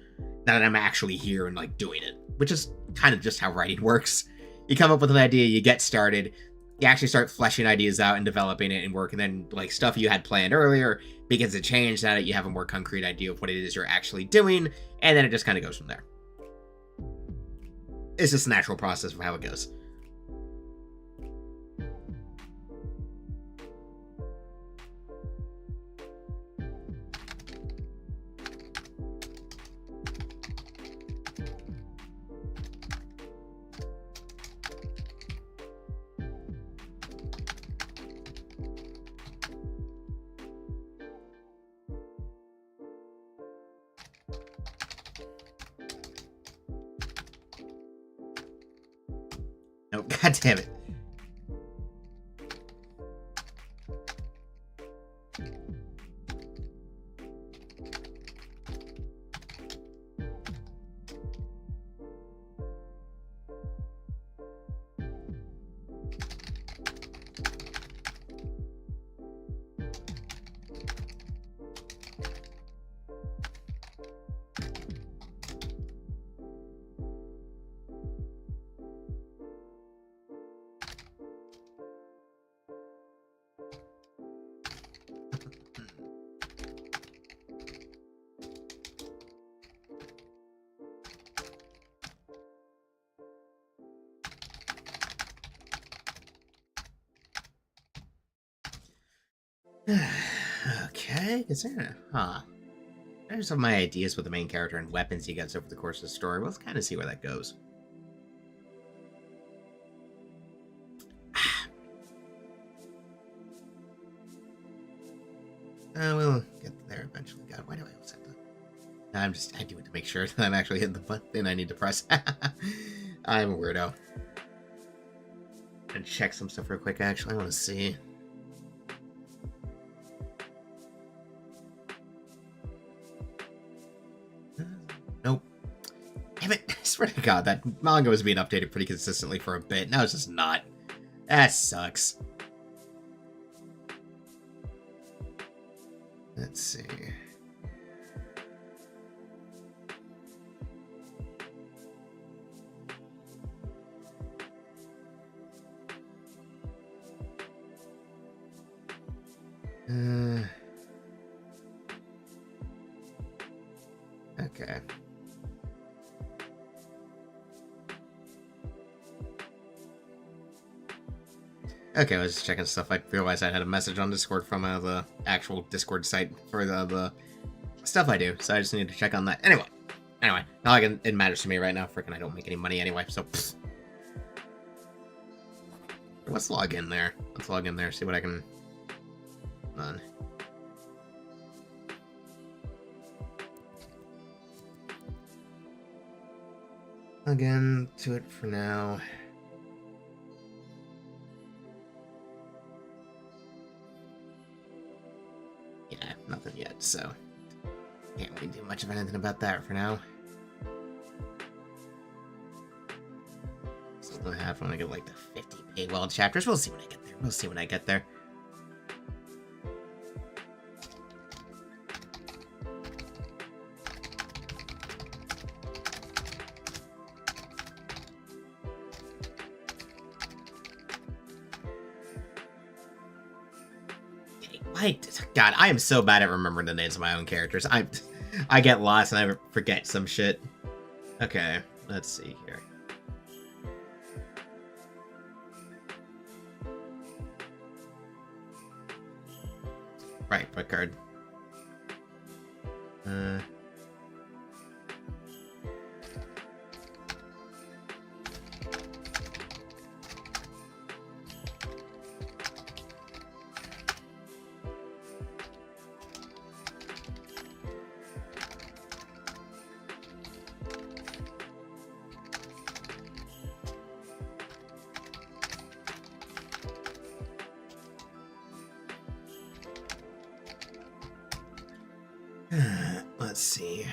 now that I'm actually here and, like, doing it, which is kind of just how writing works. You come up with an idea, you get started, you actually start fleshing ideas out and developing it and work, and then, like, stuff you had planned earlier begins to change now that you have a more concrete idea of what it is you're actually doing, and then it just kind of goes from there. It's just a natural process of how it goes. No, god damn it. Okay, is there There's some of my ideas with the main character and weapons he gets over the course of the story. We'll kind of see where that goes. We'll get there eventually. God, why do I always have to... I do it to make sure that I'm actually hitting the button I need to press. I'm a weirdo. And check some stuff real quick, actually. I want to see. Nope. Damn it. I swear to God, that manga was being updated pretty consistently for a bit. Now it's just not. That sucks. Let's see. Okay. Okay, I was just checking stuff. I realized I had a message on Discord from the actual Discord site for the stuff I do, so I just need to check on that. Anyway, not like it matters to me right now. Freaking, I don't make any money anyway, so. Pfft. Let's log in there. Let's log in there. See what I can. Hold on. Log in to it for now. Yeah, nothing yet, so can't really do much of anything about that for now. So we'll have when I get like the 50 paywall chapters. We'll see when I get there. We'll see when I get there. God, I am so bad at remembering the names of my own characters. I get lost and I forget some shit. Okay, let's see here. Right, quick card. Let's see.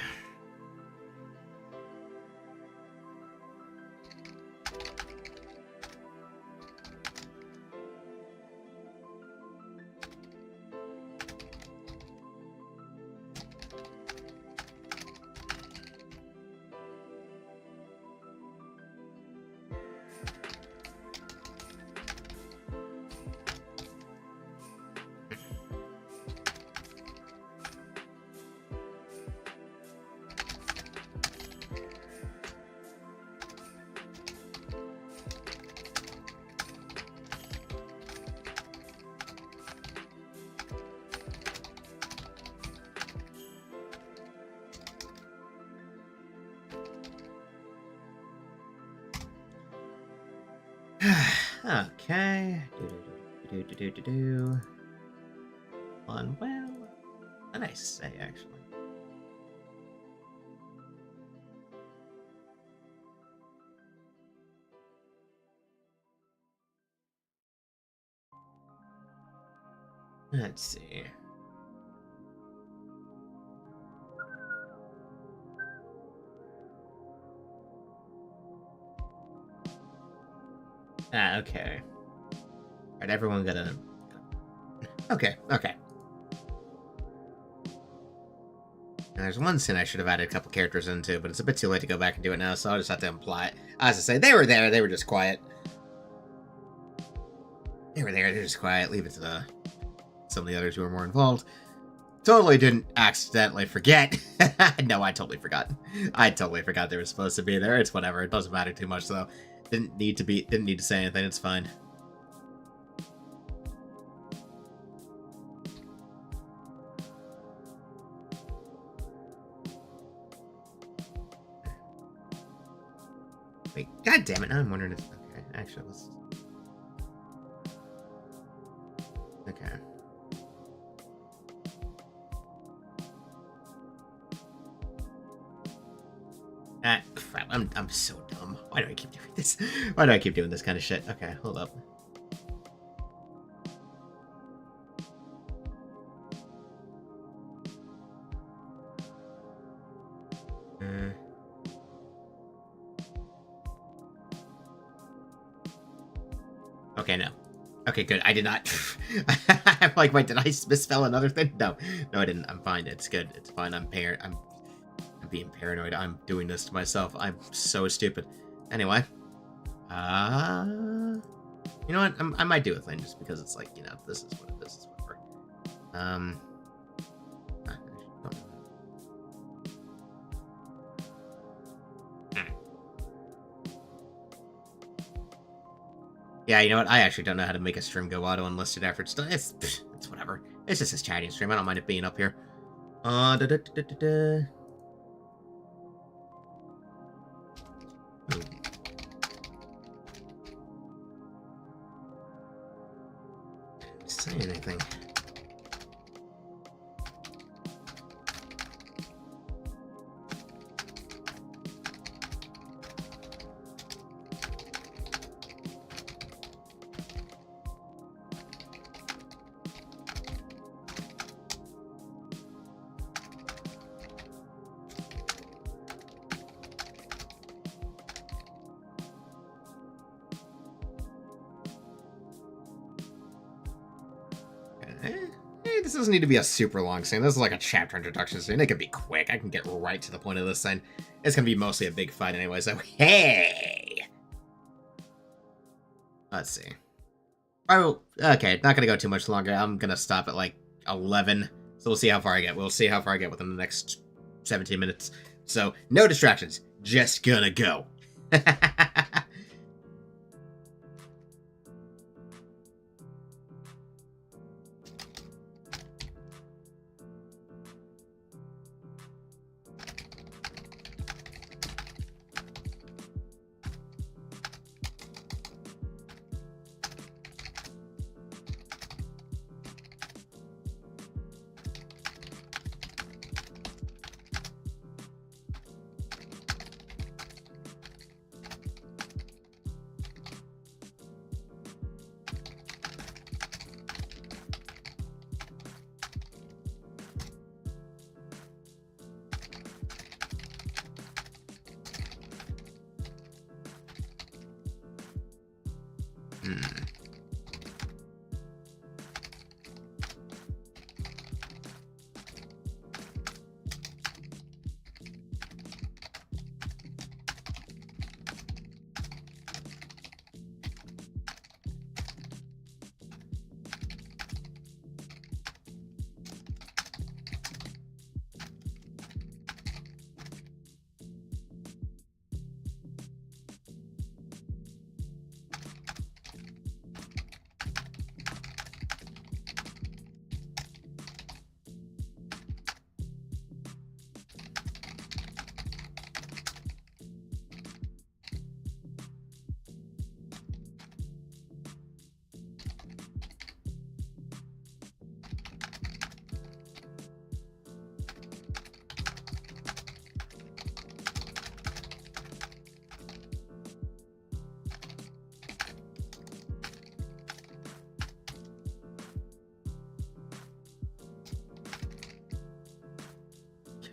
Okay. On well, what did I say actually? Let's see. Okay. Alright, everyone gotta... Okay. And there's one scene I should have added a couple characters into, but it's a bit too late to go back and do it now, so I'll just have to imply it. As I say, they were there, they were just quiet. They were there, they're just quiet. Leave it to some of the others who were more involved. Totally didn't accidentally forget. No, I totally forgot. I totally forgot they were supposed to be there. It's whatever. It doesn't matter too much, though. Didn't need to say anything. It's fine. Wait, god damn it! Now I'm wondering if... Okay, actually, let's... Okay. Ah, crap. I'm so dumb. Why do I keep doing this? Why do I keep doing this kind of shit? Okay, hold up. Okay, no. Okay, good. I did not... I'm like, wait, did I misspell another thing? No, I didn't. I'm fine. It's good. It's fine. I'm being paranoid. I'm doing this to myself. I'm so stupid. Anyway. You know what? I might do a thing just because it's like, you know, this is whatever. Yeah, you know what? I actually don't know how to make a stream go auto unlisted after it's done. It's whatever. It's just this chatting stream. I don't mind it being up here. Say anything. This doesn't need to be a super long scene. This is like a chapter introduction scene. It can be quick. I can get right to the point of this thing. It's gonna be mostly a big fight anyway, so hey! Let's see. Oh, okay, not gonna go too much longer. I'm gonna stop at like 11. So we'll see how far I get. We'll see how far I get within the next 17 minutes. So, no distractions. Just gonna go.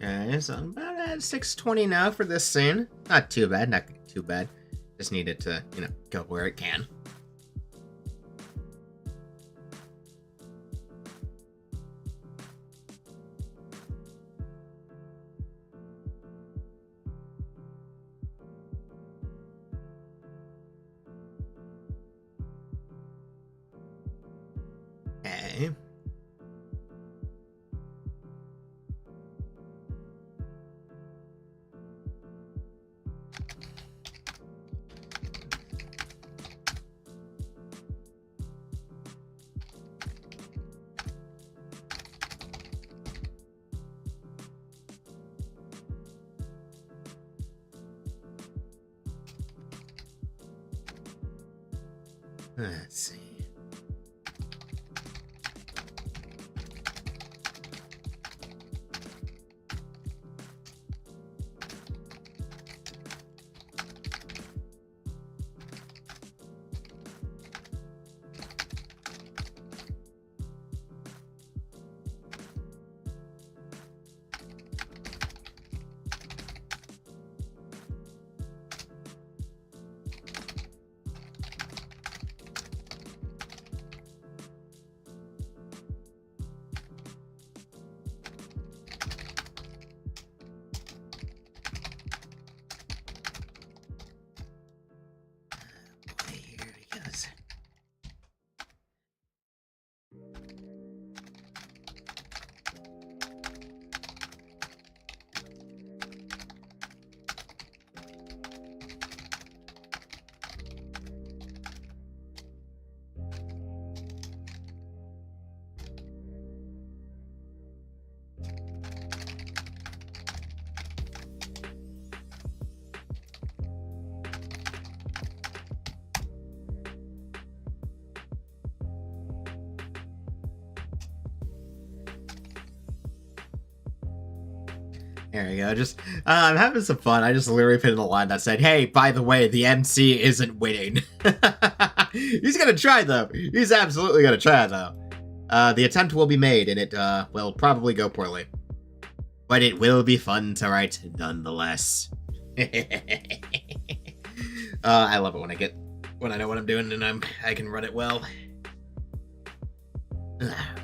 Okay, so I'm about at 620 now for this scene. Not too bad, not too bad. Just need it to, go where it can. Okay. Let's see. Here he goes. There we go. Just, I'm having some fun. I just literally put in a line that said, "Hey, by the way, the MC isn't winning." He's gonna try, though. He's absolutely gonna try, though. The attempt will be made, and it, will probably go poorly. But it will be fun to write, nonetheless. I love it when I know what I'm doing and I can run it well.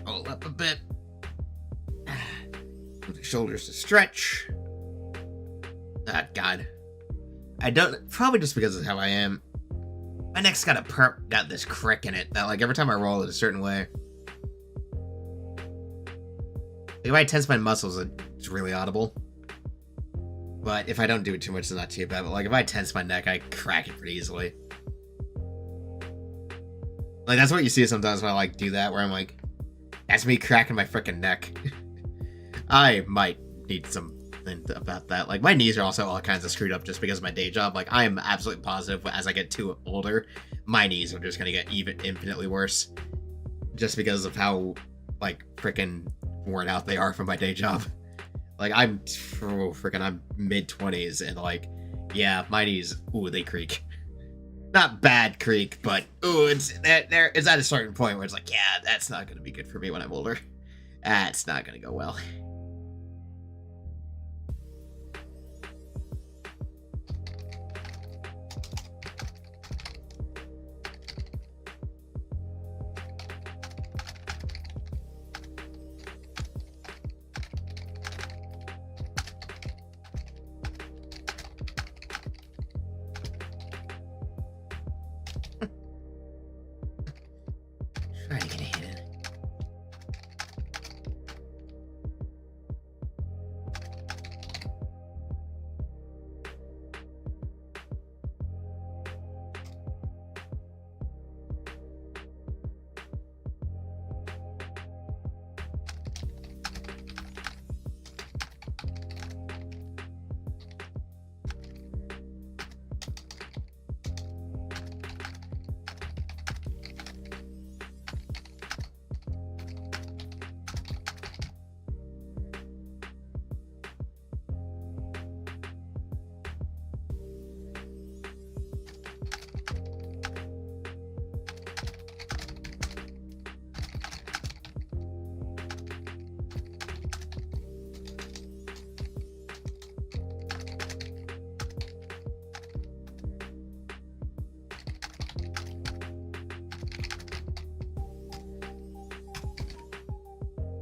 Roll up a bit. The shoulders to stretch. Ah, God. I don't, probably just because of how I am. My neck's got got this crick in it that, like, every time I roll it a certain way. Like, if I tense my muscles, it's really audible. But if I don't do it too much, it's not too bad. But, like, if I tense my neck, I crack it pretty easily. Like, that's what you see sometimes when I, like, do that, where I'm like, that's me cracking my freaking neck. I might need something about that. Like, my knees are also all kinds of screwed up just because of my day job. Like, I am absolutely positive as I get too older, my knees are just gonna get even infinitely worse. Just because of how, like, freaking worn out they are from my day job. Like, I'm mid-20s, and, like, yeah, my knees, ooh, they creak. Not bad creak, but, ooh, it's at a certain point where it's like, yeah, that's not gonna be good for me when I'm older. That's not gonna go well. Try to get a hit in.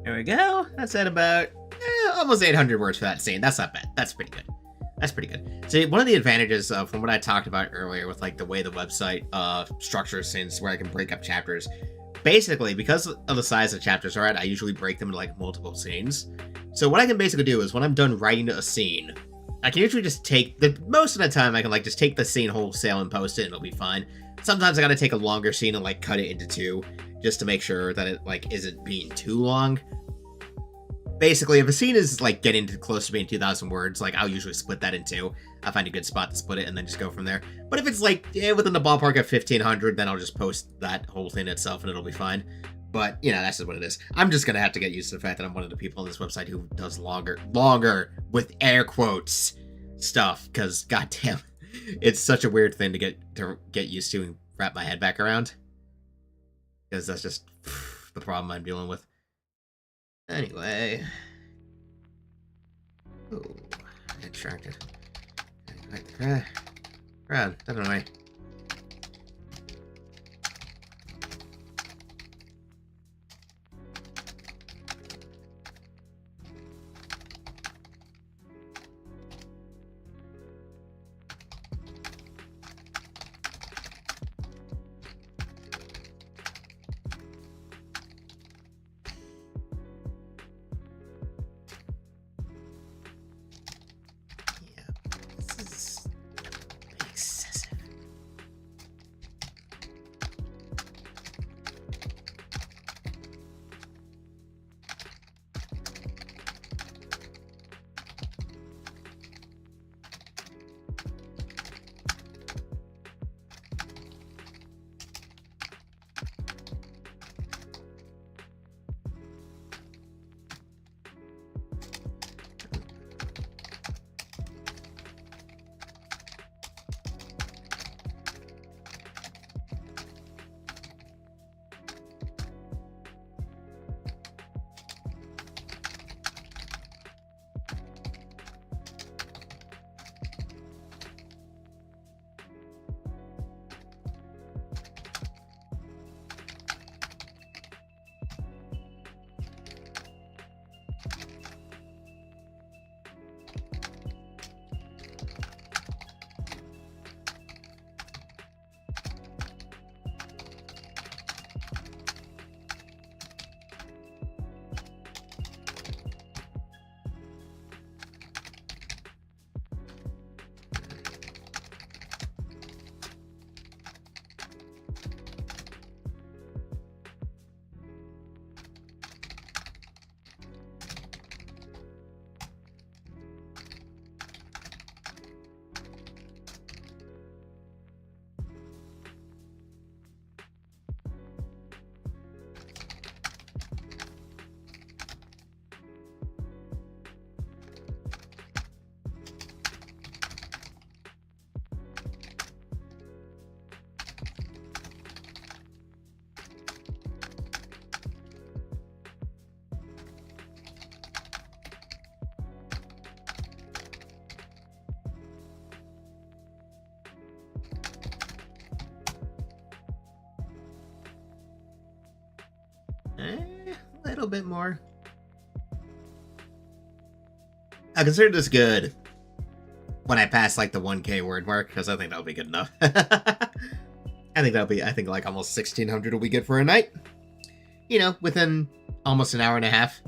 There we go. That's at about almost 800 words for that scene. That's not bad. That's pretty good. That's pretty good. See, one of the advantages from what I talked about earlier with like the way the website structures things where I can break up chapters, basically because of the size of chapters are at, I usually break them into like multiple scenes. So what I can basically do is when I'm done writing a scene, I can usually just take most of the time I can like just take the scene wholesale and post it and it'll be fine. Sometimes I gotta take a longer scene and like cut it into two just to make sure that it like isn't being too long. Basically, if a scene is like getting close to being 2,000 words, like I'll usually split that in two. I'll find a good spot to split it and then just go from there. But if it's like within the ballpark of 1,500, then I'll just post that whole thing itself and it'll be fine. But you know, that's just what it is. I'm just gonna have to get used to the fact that I'm one of the people on this website who does longer with air quotes stuff. Because goddamn, it's such a weird thing to get used to and wrap my head back around. Because that's just the problem I'm dealing with. Anyway. Oh, distracted. Crowd, that annoying. A little bit more. I consider this good when I pass like the 1K word mark because I think that'll be good enough. I think like almost 1,600 will be good for a night. You know, within almost an hour and a half.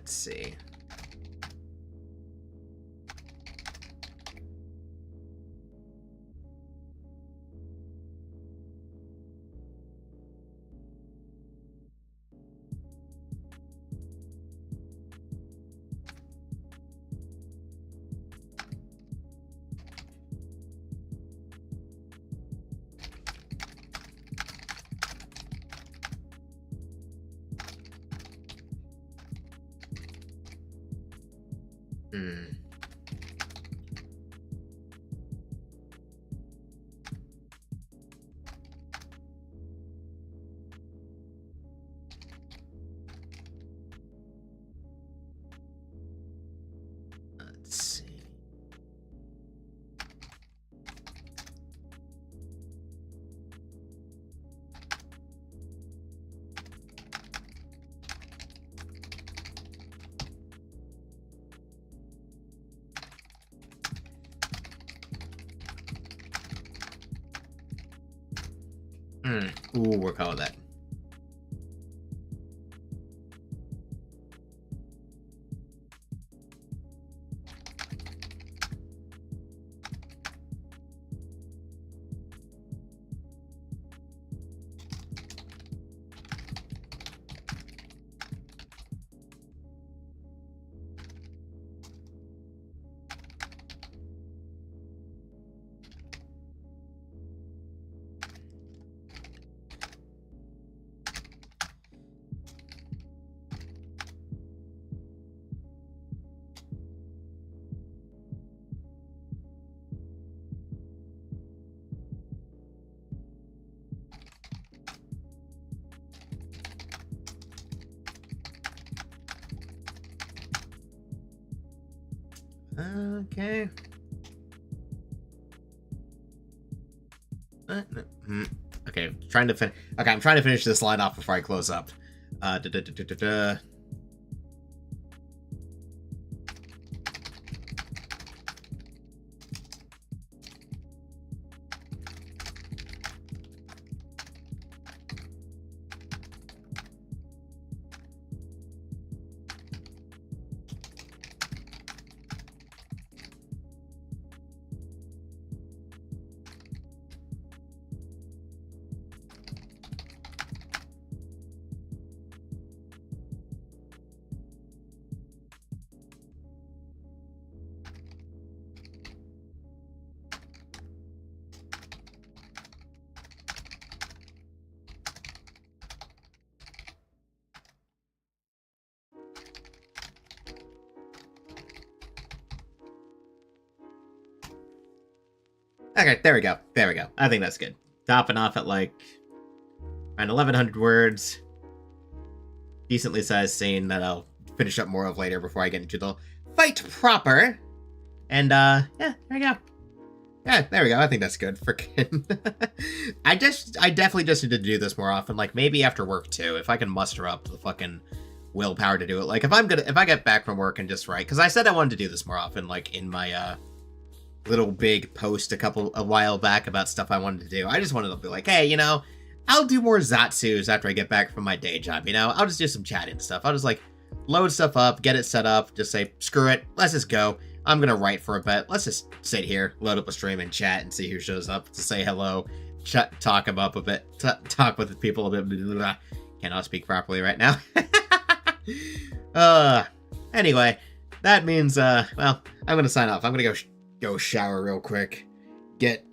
Let's see. Let's see. Ooh, work out with that. Okay. Okay, trying to finish. Okay, I'm trying to finish this line off before I close up. Okay, there we go. There we go. I think that's good. Topping off at like around 1,100 words. Decently sized scene that I'll finish up more of later before I get into the fight proper. And yeah, there we go. Yeah, there we go. I think that's good. Freaking. I definitely just need to do this more often. Like maybe after work too, if I can muster up the fucking willpower to do it. Like if I get back from work and just write, because I said I wanted to do this more often. Like in my little big post a while back about stuff I wanted to do. I just wanted to be like, hey, you know, I'll do more Zatsus after I get back from my day job. You know, I'll just do some chatting and stuff. I'll just like load stuff up, get it set up, just say screw it, let's just go. I'm gonna write for a bit. Let's just sit here, load up a stream and chat and see who shows up to say hello, talk them up a bit, talk with the people a bit. Blah, blah, blah. Cannot speak properly right now. Anyway, that means well, I'm gonna sign off. I'm gonna go shower real quick, get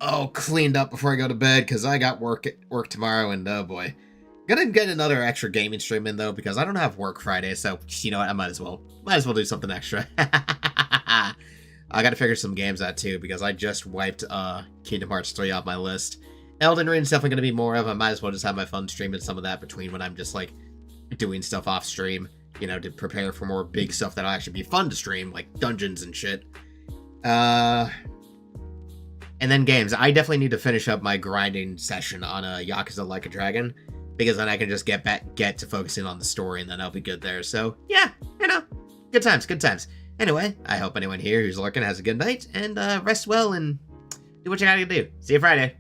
all cleaned up before I go to bed because I got work tomorrow, and oh boy, gonna get another extra gaming stream in though because I don't have work Friday, so you know what, I might as well do something extra. I gotta figure some games out too because I just wiped Kingdom Hearts 3 off my list. Elden Ring's definitely gonna be more of. I might as well just have my fun streaming some of that between when I'm just like doing stuff off stream, you know, to prepare for more big stuff that'll actually be fun to stream, like dungeons and shit. And then games. I definitely need to finish up my grinding session on a Yakuza Like a Dragon, because then I can just get to focusing on the story, and then I'll be good there. So yeah, you know, good times. Anyway, I hope anyone here who's lurking has a good night, and rest well, and do what you gotta do. See you Friday.